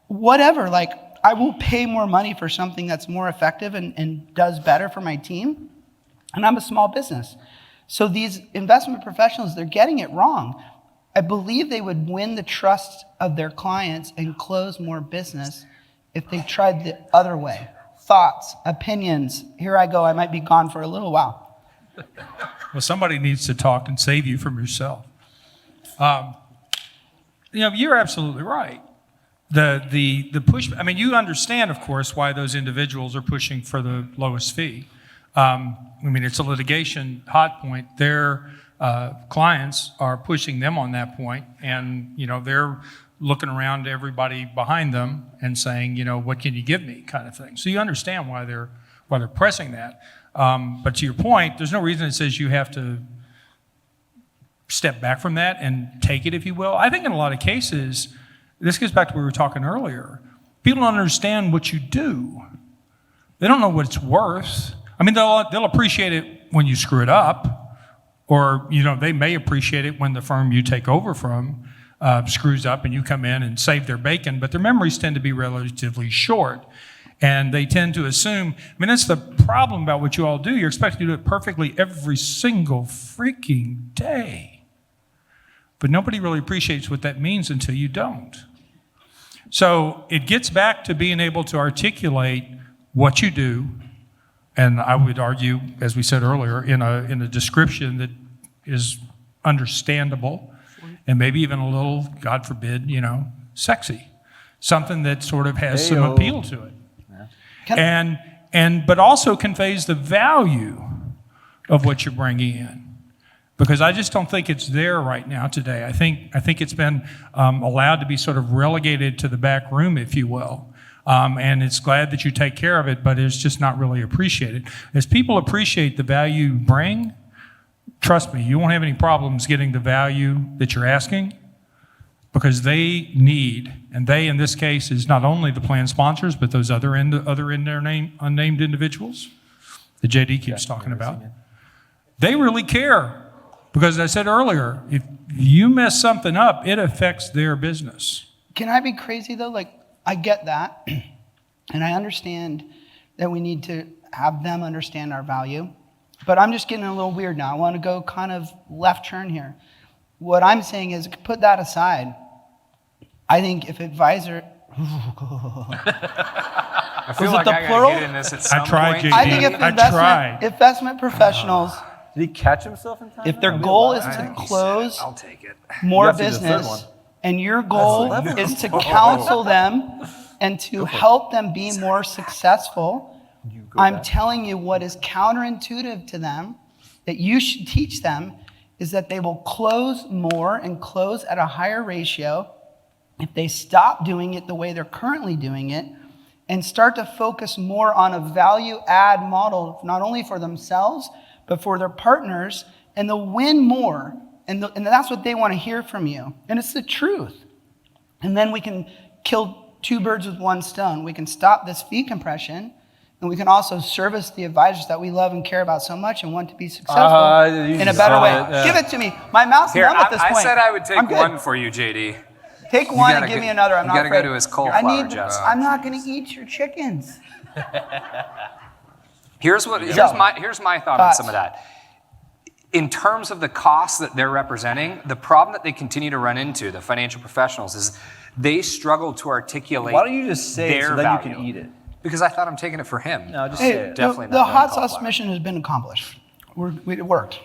whatever. Like, I will pay more money for something that's more effective and does better for my team. And I'm a small business. So these investment professionals, they're getting it wrong. I believe they would win the trust of their clients and close more business if they tried the other way. Thoughts, opinions. Here I go. I might be gone for a little while. Well, somebody needs to talk and save you from yourself. You're absolutely right. The push. I mean, you understand, of course, why those individuals are pushing for the lowest fee. It's a litigation hot point. Their clients are pushing them on that point, and they're looking around to everybody behind them and saying, what can you give me, kind of thing. So you understand why they're pressing that. But to your point, there's no reason it says you have to step back from that and take it, if you will. I think in a lot of cases, this goes back to what we were talking earlier. People don't understand what you do. They don't know what it's worth. I mean, they'll appreciate it when you screw it up, or they may appreciate it when the firm you take over from screws up and you come in and save their bacon, but their memories tend to be relatively short. And they tend to assume, that's the problem about what you all do. You're expected to do it perfectly every single freaking day. But nobody really appreciates what that means until you don't. So it gets back to being able to articulate what you do, and I would argue, as we said earlier, in a description that is understandable and maybe even a little, God forbid, sexy. Something that sort of has some appeal to it. But also conveys the value of what you're bringing in. Because I just don't think it's there right now today. I think it's been allowed to be sort of relegated to the back room, if you will. And it's glad that you take care of it, but it's just not really appreciated. As people appreciate the value you bring, trust me, you won't have any problems getting the value that you're asking, because they need, and they in this case is not only the plan sponsors, but those other in their name unnamed individuals that JD keeps talking about. They really care. Because as I said earlier, if you mess something up, it affects their business. Can I be crazy though? I get that. And I understand that we need to have them understand our value. But I'm just getting a little weird now. I want to go kind of left turn here. What I'm saying is, put that aside. I think if advisor... I feel Was it like the I plural? gotta get in this at some I tried, point. JD. I think if I tried. investment professionals, Did he catch himself in time? if their goal is to close I'll take it. more You have to do the third one. business, and your goal is to counsel them and to help them be more successful, I'm telling you what is counterintuitive to them, that you should teach them, is that they will close more and close at a higher ratio if they stop doing it the way they're currently doing it and start to focus more on a value add model, not only for themselves, but for their partners, and they'll win more. And that's what they want to hear from you. And it's the truth. And then we can kill two birds with one stone. We can stop this fee compression, and we can also service the advisors that we love and care about so much and want to be successful in a better way. Give it to me. My mouth's Here, numb at this point. I said I would I'm take good. one for you, JD. Take one and give me another. I'm you not gotta afraid. go to his cauliflower job. I'm not going to eat your chickens. Here's my thought on some of that. In terms of the costs that they're representing, the problem that they continue to run into, the financial professionals, is they struggle to articulate. Why don't you just say it their so then value. you can eat it? Because I thought I'm taking it for him. No, just Hey, say it. Definitely the not doing hot sauce cauliflower. mission has been accomplished. It worked.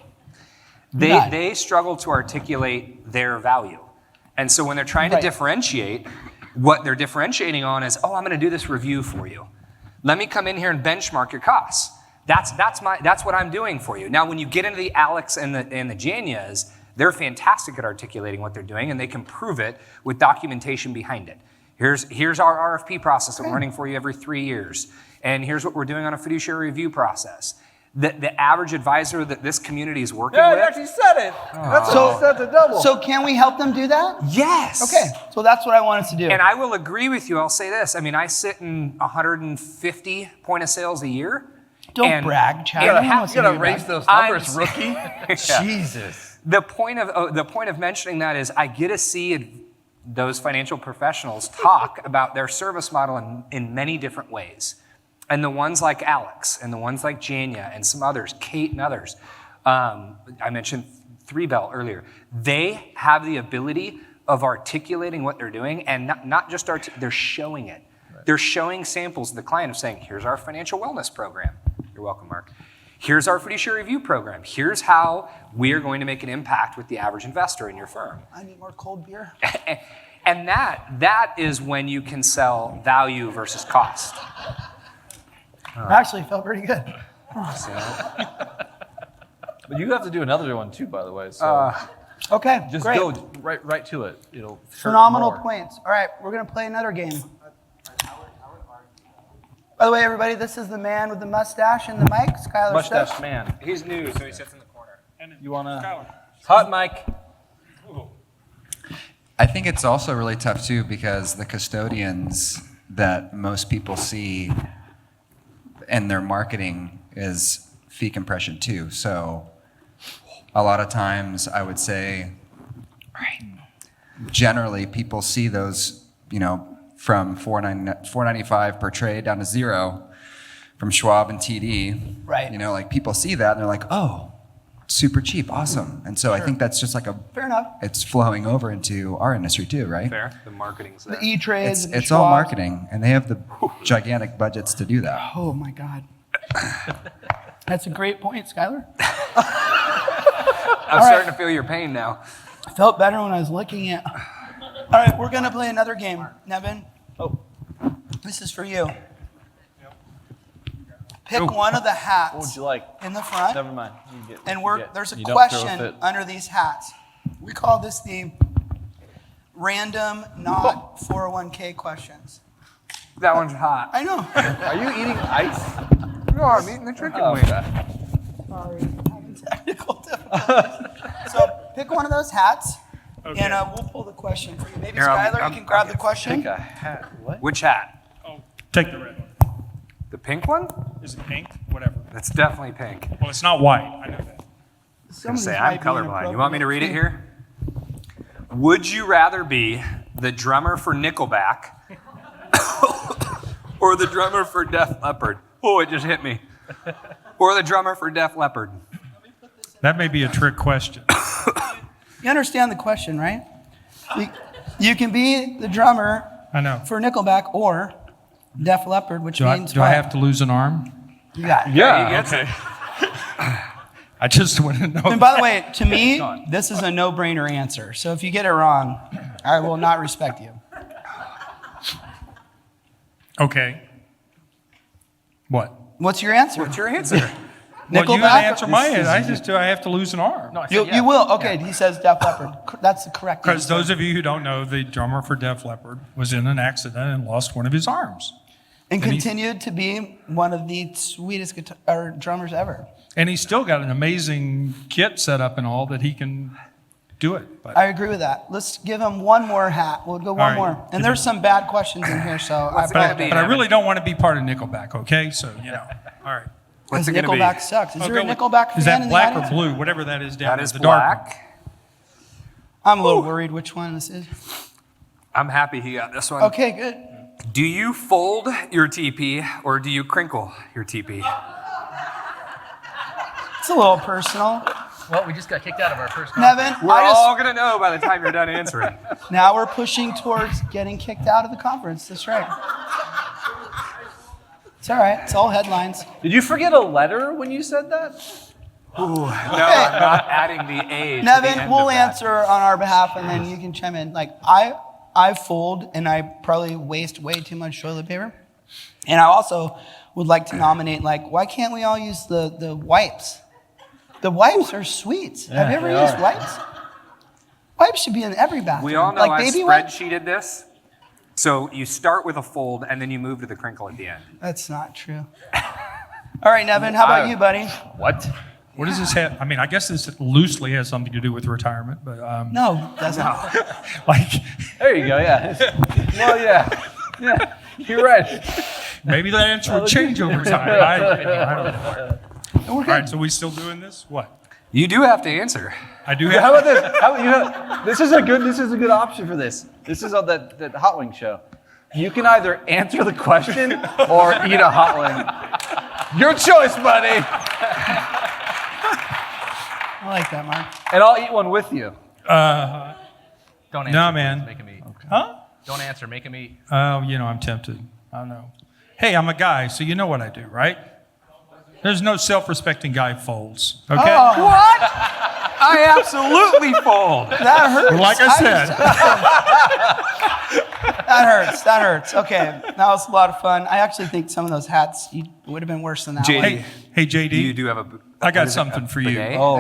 They struggle to articulate their value. And so when they're trying to Right. differentiate, what they're differentiating on is, I'm going to do this review for you. Let me come in here and benchmark your costs. That's what I'm doing for you. Now, when you get into the Alex and the Janias, they're fantastic at articulating what they're doing, and they can prove it with documentation behind it. Here's our RFP process that we're running for you every 3 years, and here's what we're doing on a fiduciary review process. The average advisor that this community is working Yeah, with. you actually said it. That's what you said to double. So can we help them do that? Yes. Okay, so that's what I wanted to do. And I will agree with you. I'll say this. I mean, I sit in 150 point of sales a year. Don't and- brag, Chad. and No one half- wants to hear you brag. those I'm- rookie. Yeah. Jesus. The point of mentioning that is I get to see those financial professionals talk about their service model in many different ways. And the ones like Alex and the ones like Jania and some others, Kate and others, I mentioned 3Bell earlier. They have the ability of articulating what they're doing, and not just they're showing it. Right. They're showing samples to the client of saying, here's our financial wellness program. You're welcome, Mark. Here's our fiduciary review program. Here's how we are going to make an impact with the average investor in your firm. I need more cold beer. And that is when you can sell value versus cost. Actually, it felt pretty good. But you have to do another one too, by the way. So Okay, Just great. go right to it. It'll hurt Phenomenal more. points. All right, we're going to play another game. By the way, everybody, this is the man with the mustache and the mic, Skylar Mustache Stokes. man. He's new, so he sits in the corner. You wanna? Hot mic. I think it's also really tough too because the custodians that most people see in their marketing is fee compression too. So a lot of times I would say, generally people see those, from $4.95 per trade down to $0 from Schwab and TD. Right. Like people see that and they're like, oh, super cheap, awesome. And so I think that's just like Fair enough. it's flowing over into our industry too, right? Fair. The marketing's there. The E-Trades. It's all marketing, and they have the gigantic budgets to do that. Oh, my God. That's a great point, Skylar. I'm starting to feel your pain now. I felt better when I was looking at. All right, we're going to play another game. Nevin, this is for you. Pick one of the hats What would you like? in the front, Never mind. and there's a You don't throw a question fit. under these hats. We call this the random, not 401k questions. That one's hot. I know. Are you eating ice? No, I'm eating the chicken wing. Sorry, I'm having technical difficulties. So pick one of those hats, and we'll pull the question for you. Maybe Here, Skylar, I'm- you can grab the question. Pick a hat. What? Which hat? Oh, take the red one. The pink one? Is it pink? Whatever. That's definitely pink. Well, it's not white. I know that. Some I'm of say these I'm might be colorblind. You want me to read it inappropriate. here? Would you rather be the drummer for Nickelback or the drummer for Def Leppard? Oh, it just hit me. Or the drummer for Def Leppard? That may be a trick question. You understand the question, right? You can be the drummer I know. for Nickelback or Def Leppard, which Do I means do I have to lose an arm? You got it. Yeah, he gets it. I just want to know. And by the way, to me, this is a no-brainer answer. So if you get it wrong, I will not respect you. Okay. What? What's your answer? What's your answer? Well, you Nickelback? answer my head. Do I have to lose an arm? No, I said You, yeah. you will. Okay, he says Def Leppard. That's the correct Because answer. those of you who don't know, the drummer for Def Leppard was in an accident and lost one of his arms. And and he- continued to be one of the sweetest drummers ever. And he's still got an amazing kit set up and all that he can do it. But I agree with that. Let's give him one more hat. We'll go one All right. more. And there's some bad questions in here, so I What's it gonna but be, I Nevin? really don't want to be part of Nickelback, okay? So, all right. What's because it going to be? Nickelback sucks. Is I'll there a go with- Nickelback fan Is that in the black or audience? blue? Whatever that is down That there, is the dark one. black. I'm a little worried which one this is. I'm happy he got this one. Okay, good. Do you fold your TP or do you crinkle your TP? It's a little personal. Well, we just got kicked out of our first conference. Nevin, We're all going to know by the time you're done answering. now we're pushing towards getting kicked out of the conference. That's right. It's all right. It's all headlines. Did you forget a letter when you said that? No, I'm not adding the A. to the Nevin, end we'll of that. answer on our behalf, and then you can chime in. Like I fold, and I probably waste way too much toilet paper. And I also would like to nominate, like, why can't we all use the wipes? The wipes are sweet. Have you ever they used are. wipes? Wipes should be in every bathroom. We all know like I've baby wipes. spreadsheeted this. So you start with a fold and then you move to the crinkle at the end. That's not true. All right, Nevin, how about you, buddy? What? What does this have? I mean, I guess this loosely has something to do with retirement, but No, it doesn't. like There you go. Yeah. Well, yeah. Yeah. You're right. maybe that answer would change over time. I don't know. We're All good. right, so we still doing this? What? You do have to answer. I do Yeah, how have. about this? This is a good option for this. This is that hot wing show. You can either answer the question or eat a hot wing. Your choice, buddy. I like that, Mark. And I'll eat one with you. Don't answer. No, please. man. Make him eat. Huh? Don't answer. Make him eat. Oh, I'm tempted. I don't know. Hey, I'm a guy, so you know what I do, right? There's no self-respecting guy who folds. Okay. Oh, What? I absolutely fold. that hurts. Well, like I said, That hurts. That hurts. Okay, that was a lot of fun. I actually think some of those hats would have been worse than that JD. one. hey, JD, You do have I got what is it, something a for you. bidet? Oh,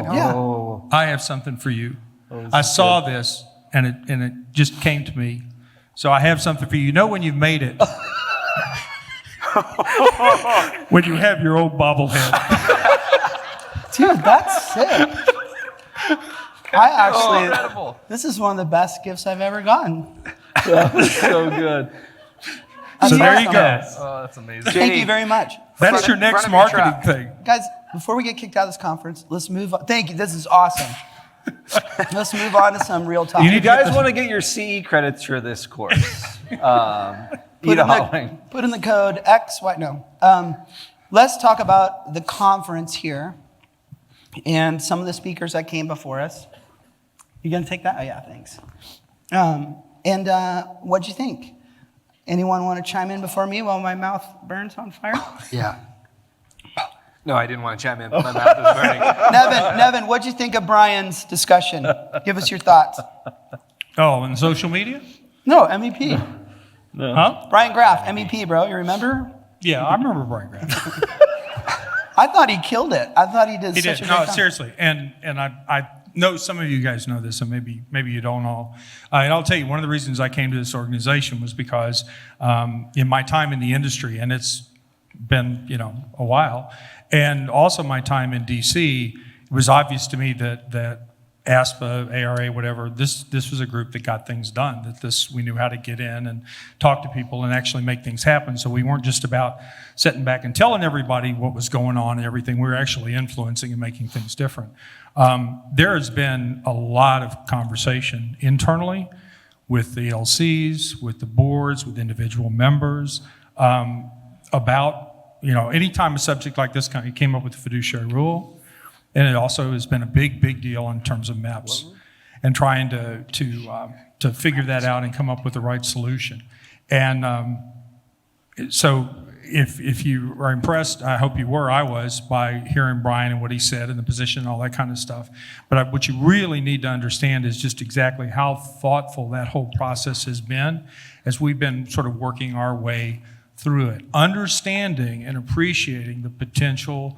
Yeah. I have something for you. I saw this, and it just came to me. So I have something for you. You know when you've made it? When you have your old bobblehead. Dude, that's sick. I actually, Incredible. this is one of the best gifts I've ever gotten. So good. So there you go. Oh, that's amazing. Thank you very much. That's your next front of your marketing thing. Guys, before we get kicked out of this conference, let's move on. Thank you. This is awesome. Let's move on to some real topics. You guys want to get your CE credits for this course? Put in the code XY. No. Let's talk about the conference here and some of the speakers that came before us. You gonna take that? Oh yeah, thanks. What'd you think? Anyone want to chime in before me while my mouth burns on fire? Yeah. No, I didn't want to chime in, but my mouth is burning. Nevin, what'd you think of Brian's discussion? Give us your thoughts. Oh, and social media? No, MEP. Huh? Brian Graff, MEP, bro. You remember? Yeah, I remember Brian Graff. I thought he killed it. I thought he did He such did. a great No, job. seriously. And I know some of you guys know this, and maybe you don't all. And I'll tell you, one of the reasons I came to this organization was because in my time in the industry, and it's been a while, and also my time in DC, it was obvious to me that ASPA, ARA, whatever, this was a group that got things done, that we knew how to get in and talk to people and actually make things happen. So we weren't just about sitting back and telling everybody what was going on and everything. We were actually influencing and making things different. There has been a lot of conversation internally with the LCs, with the boards, with individual members, about, anytime a subject like this came up with the fiduciary rule. And it also has been a big deal in terms of MEPs and trying to figure that out and come up with the right solution. And so if you are impressed, I hope you were, I was, by hearing Brian and what he said and the position and all that kind of stuff. But what you really need to understand is just exactly how thoughtful that whole process has been as we've been sort of working our way through it. Understanding and appreciating the potential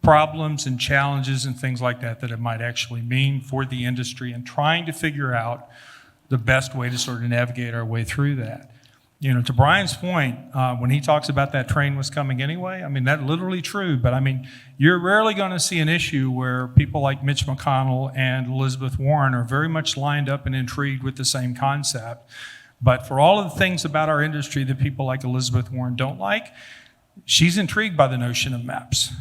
problems and challenges and things like that it might actually mean for the industry, and trying to figure out the best way to sort of navigate our way through that. To Brian's point, when he talks about that train was coming anyway, that's literally true, but you're rarely going to see an issue where people like Mitch McConnell and Elizabeth Warren are very much lined up and intrigued with the same concept. But for all of the things about our industry that people like Elizabeth Warren don't like, she's intrigued by the notion of MEPs.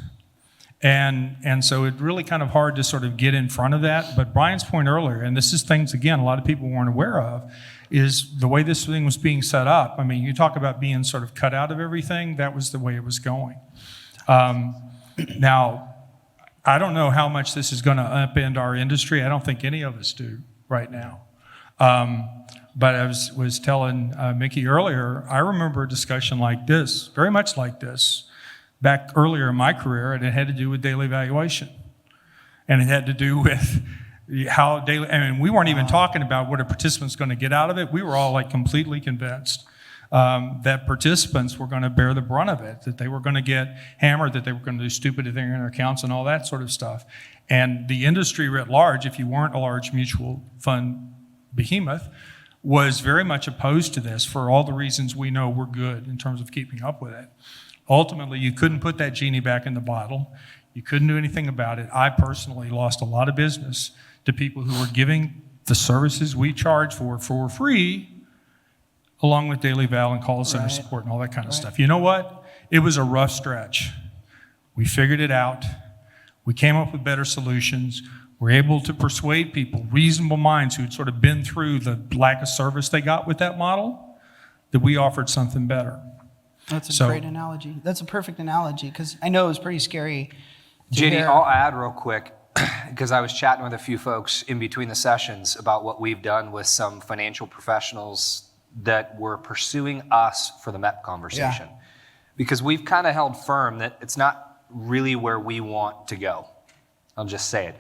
And so it's really kind of hard to sort of get in front of that. But Brian's point earlier, and this is things, again, a lot of people weren't aware of, is the way this thing was being set up. You talk about being sort of cut out of everything, that was the way it was going. Now, I don't know how much this is going to upend our industry. I don't think any of us do right now. But I was telling Mickey earlier, I remember a discussion like this, very much like this, back earlier in my career, and it had to do with daily evaluation. And it had to do with how daily, we weren't even talking about what a participant's going to get out of it. We were all like completely convinced that participants were going to bear the brunt of it, that they were going to get hammered, that they were going to do stupid things in their accounts and all that sort of stuff. And the industry writ large, if you weren't a large mutual fund behemoth, was very much opposed to this for all the reasons we know were good in terms of keeping up with it. Ultimately, you couldn't put that genie back in the bottle. You couldn't do anything about it. I personally lost a lot of business to people who were giving the services we charge for free, along with daily val and call center support and all that kind of stuff. You know what? It was a rough stretch. We figured it out. We came up with better solutions. We're able to persuade people, reasonable minds who'd sort of been through the lack of service they got with that model, that we offered something better. That's a great analogy. That's a perfect analogy, because I know it was pretty scary to JD, hear. I'll add real quick, because I was chatting with a few folks in between the sessions about what we've done with some financial professionals that were pursuing us for the MEP conversation. Yeah. Because we've kind of held firm that it's not really where we want to go. I'll just say it.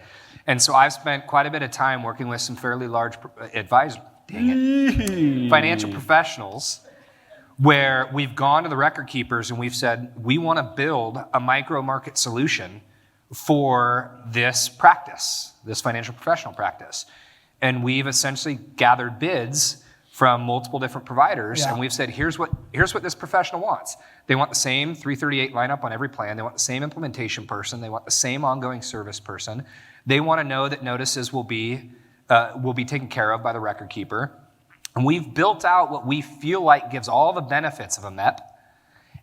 And so I've spent quite a bit of time working with some fairly large financial professionals, where we've gone to the record keepers and we've said, we want to build a micro market solution for this practice, this financial professional practice. and we've essentially gathered bids from multiple different providers, Yeah. and we've said, here's what this professional wants. They want the same 338 lineup on every plan. They want the same implementation person. They want the same ongoing service person. They want to know that notices will be taken care of by the record keeper. And we've built out what we feel like gives all the benefits of a MEP,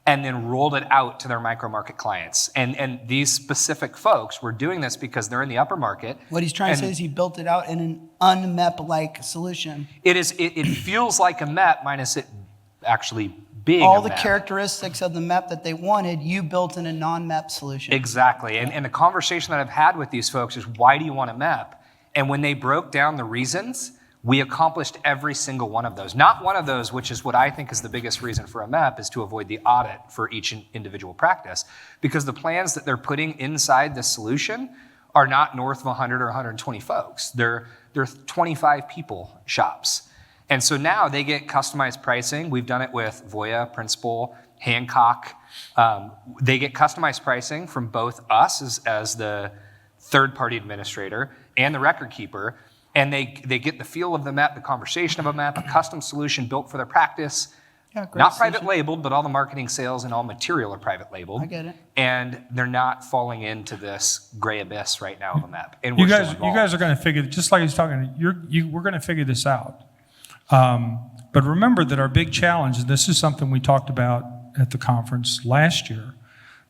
and then rolled it out to their micro market clients. And these specific folks were doing this because they're in the upper market. What he's trying to say is he built it out in an un-MEP-like solution. It feels like a MEP minus it actually being All a the MEP. characteristics of the MEP that they wanted, you built in a non-MEP solution. Exactly. And the conversation that I've had with these folks is, why do you want a MEP? And when they broke down the reasons, we accomplished every single one of those. Not one of those, which is what I think is the biggest reason for a MEP, is to avoid the audit for each individual practice. Because the plans that they're putting inside the solution are not north of 100 or 120 folks. They're 25 people shops. And so now they get customized pricing. We've done it with Voya, Principal, Hancock. They get customized pricing from both us as the third-party administrator and the record keeper. And they get the feel of the MEP, the conversation of a MEP, a custom solution built for their practice. Yeah, great Not solution. private labeled, but all the marketing, sales, and all material are private labeled. I get it. And they're not falling into this gray abyss right now of a MEP. And You we're guys, still you involved. guys are going to figure, just like he's talking, we're going to figure this out. But remember that our big challenge, and this is something we talked about at the conference last year,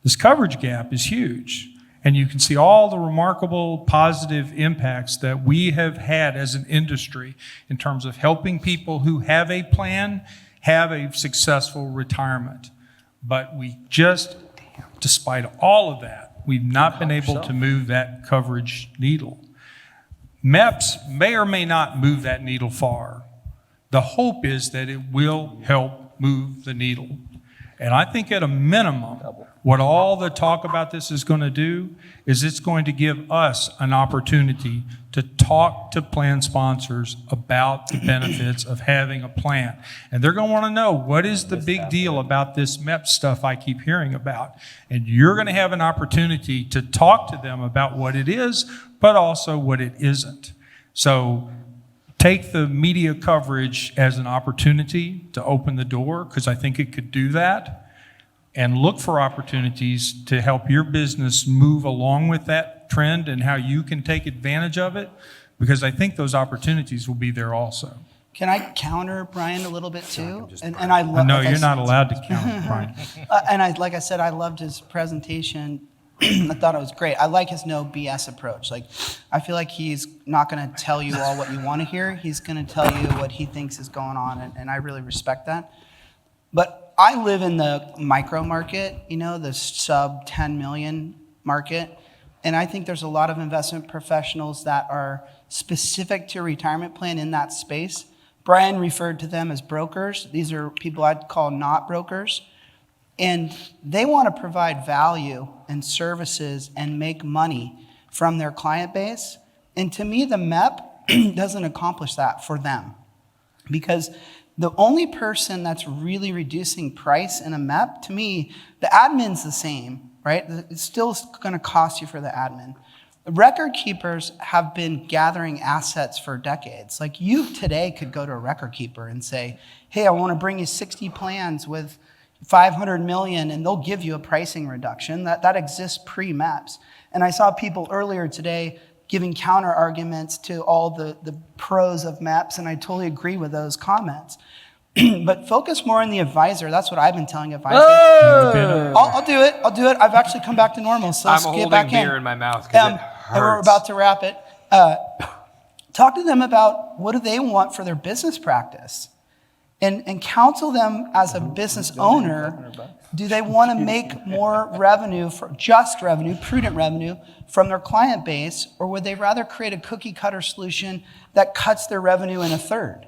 this coverage gap is huge. And you can see all the remarkable positive impacts that we have had as an industry in terms of helping people who have a plan have a successful retirement. But we just, despite all of that, we've not been able to move that coverage needle. MEPs may or may not move that needle far. The hope is that it will help move the needle. And I think at a minimum, what all the talk about this is going to do is it's going to give us an opportunity to talk to plan sponsors about the benefits of having a plan. And they're going to want to know, what is the big deal about this MEP stuff I keep hearing about? And you're going to have an opportunity to talk to them about what it is, but also what it isn't. So take the media coverage as an opportunity to open the door, because I think it could do that, and look for opportunities to help your business move along with that trend and how you can take advantage of it, because I think those opportunities will be there also. Can I counter Brian a little bit too? And I love. No, like I you're not said- allowed to count, Brian. Like I said, I loved his presentation. I thought it was great. I like his no BS approach. Like, I feel like he's not going to tell you all what you want to hear. He's going to tell you what he thinks is going on, and I really respect that. But I live in the micro market, the sub 10 million market, and I think there's a lot of investment professionals that are specific to a retirement plan in that space. Brian referred to them as brokers. These are people I'd call not brokers. And they want to provide value and services and make money from their client base. And to me, the MEP doesn't accomplish that for them. Because the only person that's really reducing price in a MEP, to me, the admin's the same, right? It's still going to cost you for the admin. The record keepers have been gathering assets for decades. Like, you today could go to a record keeper and say, hey, I want to bring you 60 plans with 500 million, and they'll give you a pricing reduction. That exists pre-MEPs. And I saw people earlier today giving counter arguments to all the pros of MEPs, and I totally agree with those comments. But focus more on the advisor. That's what I've been telling advisors. I'll do it. I've actually come back to normal, so let's I'm get holding back beer in my mouth because it hurts. And we're about to wrap it. Talk to them about what do they want for their business practice. And counsel them as a business owner. Do they want to make more revenue, prudent revenue from their client base, or would they rather create a cookie cutter solution that cuts their revenue in a third?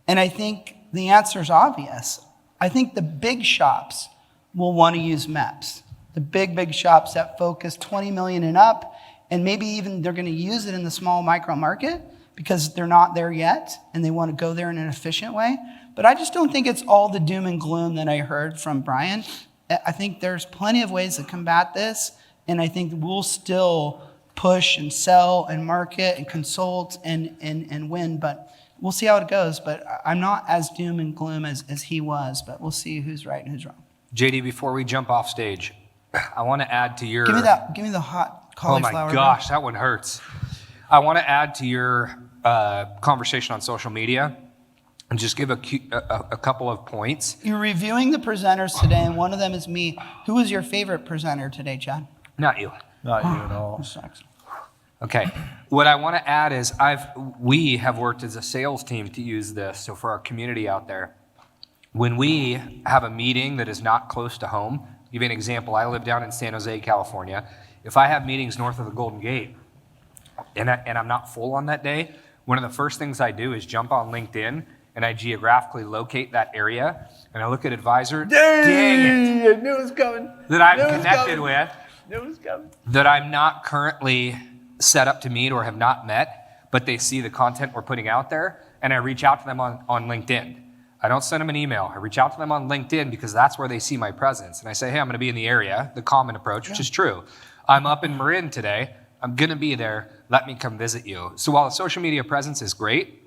And I think the answer is obvious. I think the big shops will want to use MEPs. The big shops that focus 20 million and up, and maybe even they're going to use it in the small micro market because they're not there yet and they want to go there in an efficient way. But I just don't think it's all the doom and gloom that I heard from Brian. I think there's plenty of ways to combat this, and I think we'll still push and sell and market and consult and win. But we'll see how it goes. But I'm not as doom and gloom as he was. But we'll see who's right and who's wrong. JD, before we jump off stage, I want to add to your... Give me the hot cauliflower. Oh my gosh, that one hurts. I want to add to your conversation on social media and just give a couple of points. You're reviewing the presenters today, and one of them is me. Who was your favorite presenter today, Chad? Not you. Not you at all. Sucks. Okay. What I want to add is we have worked as a sales team to use this. So for our community out there, when we have a meeting that is not close to home, I'll give you an example. I live down in San Jose, California. If I have meetings north of the Golden Gate and I'm not full on that day, one of the first things I do is jump on LinkedIn and I geographically locate that area and I look at advisor, dang it, I knew it was coming. that I'm connected with, Knew it was coming. that I'm not currently set up to meet or have not met, but they see the content we're putting out there, and I reach out to them on LinkedIn. I don't send them an email. I reach out to them on LinkedIn because that's where they see my presence. And I say, hey, I'm going to be in the area, the common approach, which is true. I'm up in Marin today. I'm going to be there. Let me come visit you. So while the social media presence is great,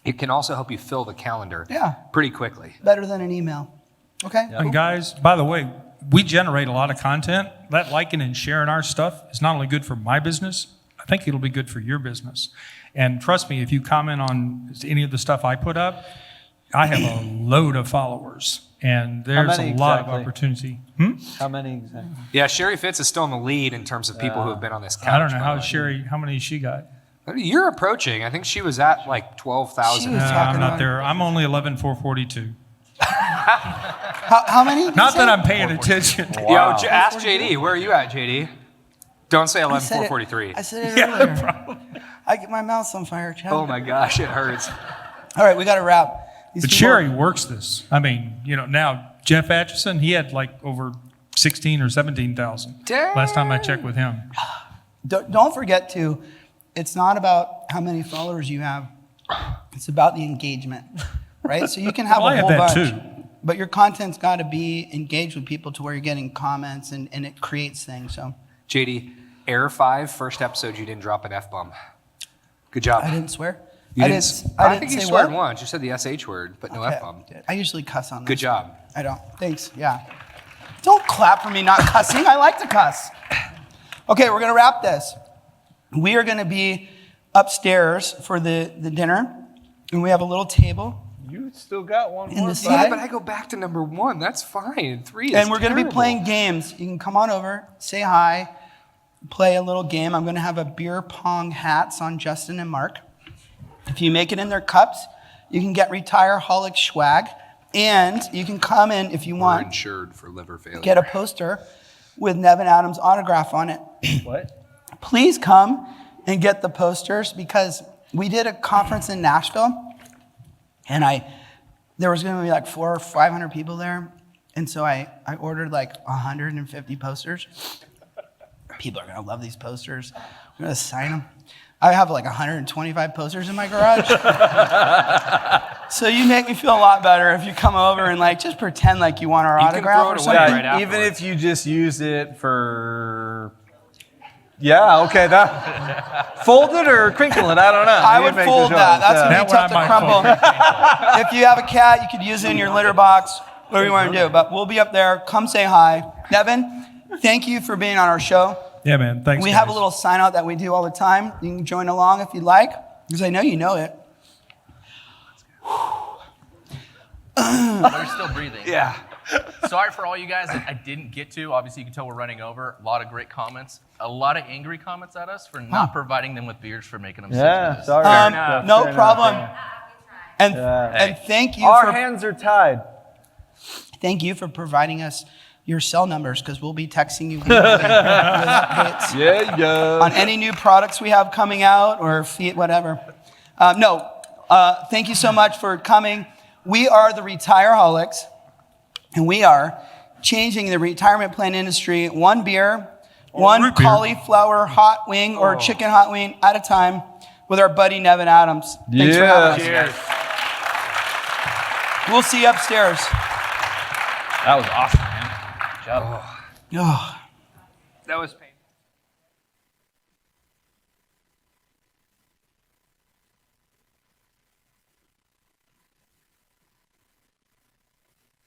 it can also help you fill the calendar pretty quickly. Better than an email. Okay. And guys, by the way, we generate a lot of content. That liking and sharing our stuff is not only good for my business, I think it'll be good for your business. And trust me, if you comment on any of the stuff I put up, I have a load of followers. And there's a lot of opportunity. How many exactly? Yeah, Sherry Fitz is still in the lead in terms of people who have been on this couch. I don't know how many she got. You're approaching. I think she was at like 12,000. She was I'm not there. I'm only 11,442. How many? Not that I'm paying attention. Yo, ask JD. Where are you at, JD? Don't say 11,443. I said it earlier. I get my mouth's on fire, Chad. Oh my gosh, it hurts. All right, we got to wrap. These But people- Sherry works this. I mean, now Jeff Atchison, he had like over 16 or 17,000 last time I checked with him. Don't forget to, it's not about how many followers you have. It's about the engagement, right? So you can have Well, I a have whole that bunch, too. but your content's got to be engaged with people to where you're getting comments and it creates things. So JD, Air 5, first episode, you didn't drop an F-bomb. Good job. I didn't swear. You I didn't, didn't I think say you sweared what? once. You said the SH word, but no Okay, F-bomb. I usually cuss on this. Good job. I don't. Thanks. Yeah. Don't clap for me not cussing. I like to cuss. Okay, we're going to wrap this. We are going to be upstairs for the dinner, and we have a little table. You still got one In more the fight? side? Yeah, but I go back to number 1. That's fine. 3 is And we're going to be terrible. playing games. You can come on over, say hi, play a little game. I'm going to have a beer pong hats on Justin and Mark. If you make it in their cups, you can get Retireholics swag. And you can come in if you We're want, insured for liver failure. get a poster with Nevin Adams' autograph on it. What? Please come and get the posters because we did a conference in Nashville and there was going to be like 400 or 500 people there. And so I ordered like 150 posters. People are going to love these posters. I'm going to sign them. I have like 125 posters in my garage. So you make me feel a lot better if you come over and like just pretend like you want our You can autograph throw or it away something. right Even afterwards. if you just use it for... Yeah, okay, that... Fold it or crinkle it, I don't know. I You would make fold the choice. that. That's Yeah. going to be tough to crumble. If you have a cat, you could use it in your litter box, whatever you want to do. But we'll be up there. Come say hi. Nevin, thank you for being on our show. Yeah, man. Thanks. We guys. have a little sign out that we do all the time. You can join along if you'd like, because I know you know it. We're still breathing. Yeah. Sorry for all you guys that I didn't get to. Obviously, you can tell we're running over. A lot of great comments. A lot of angry comments at us for not providing them with beers for making them Yeah, sick. sorry. No Fair problem. enough. And thank you Our for hands are tied. thank you for providing us your cell numbers, because we'll be texting you weekly with updates. Yeah. On any new products we have coming out or whatever. Thank you so much for coming. We are the Retireholics, and we are changing the retirement plan industry one beer, one root beer. cauliflower hot wing or chicken hot wing at a time with our buddy Nevin Adams. Thanks for having us. We'll see you upstairs. That was awesome, man. Good job. Oh. That was painful.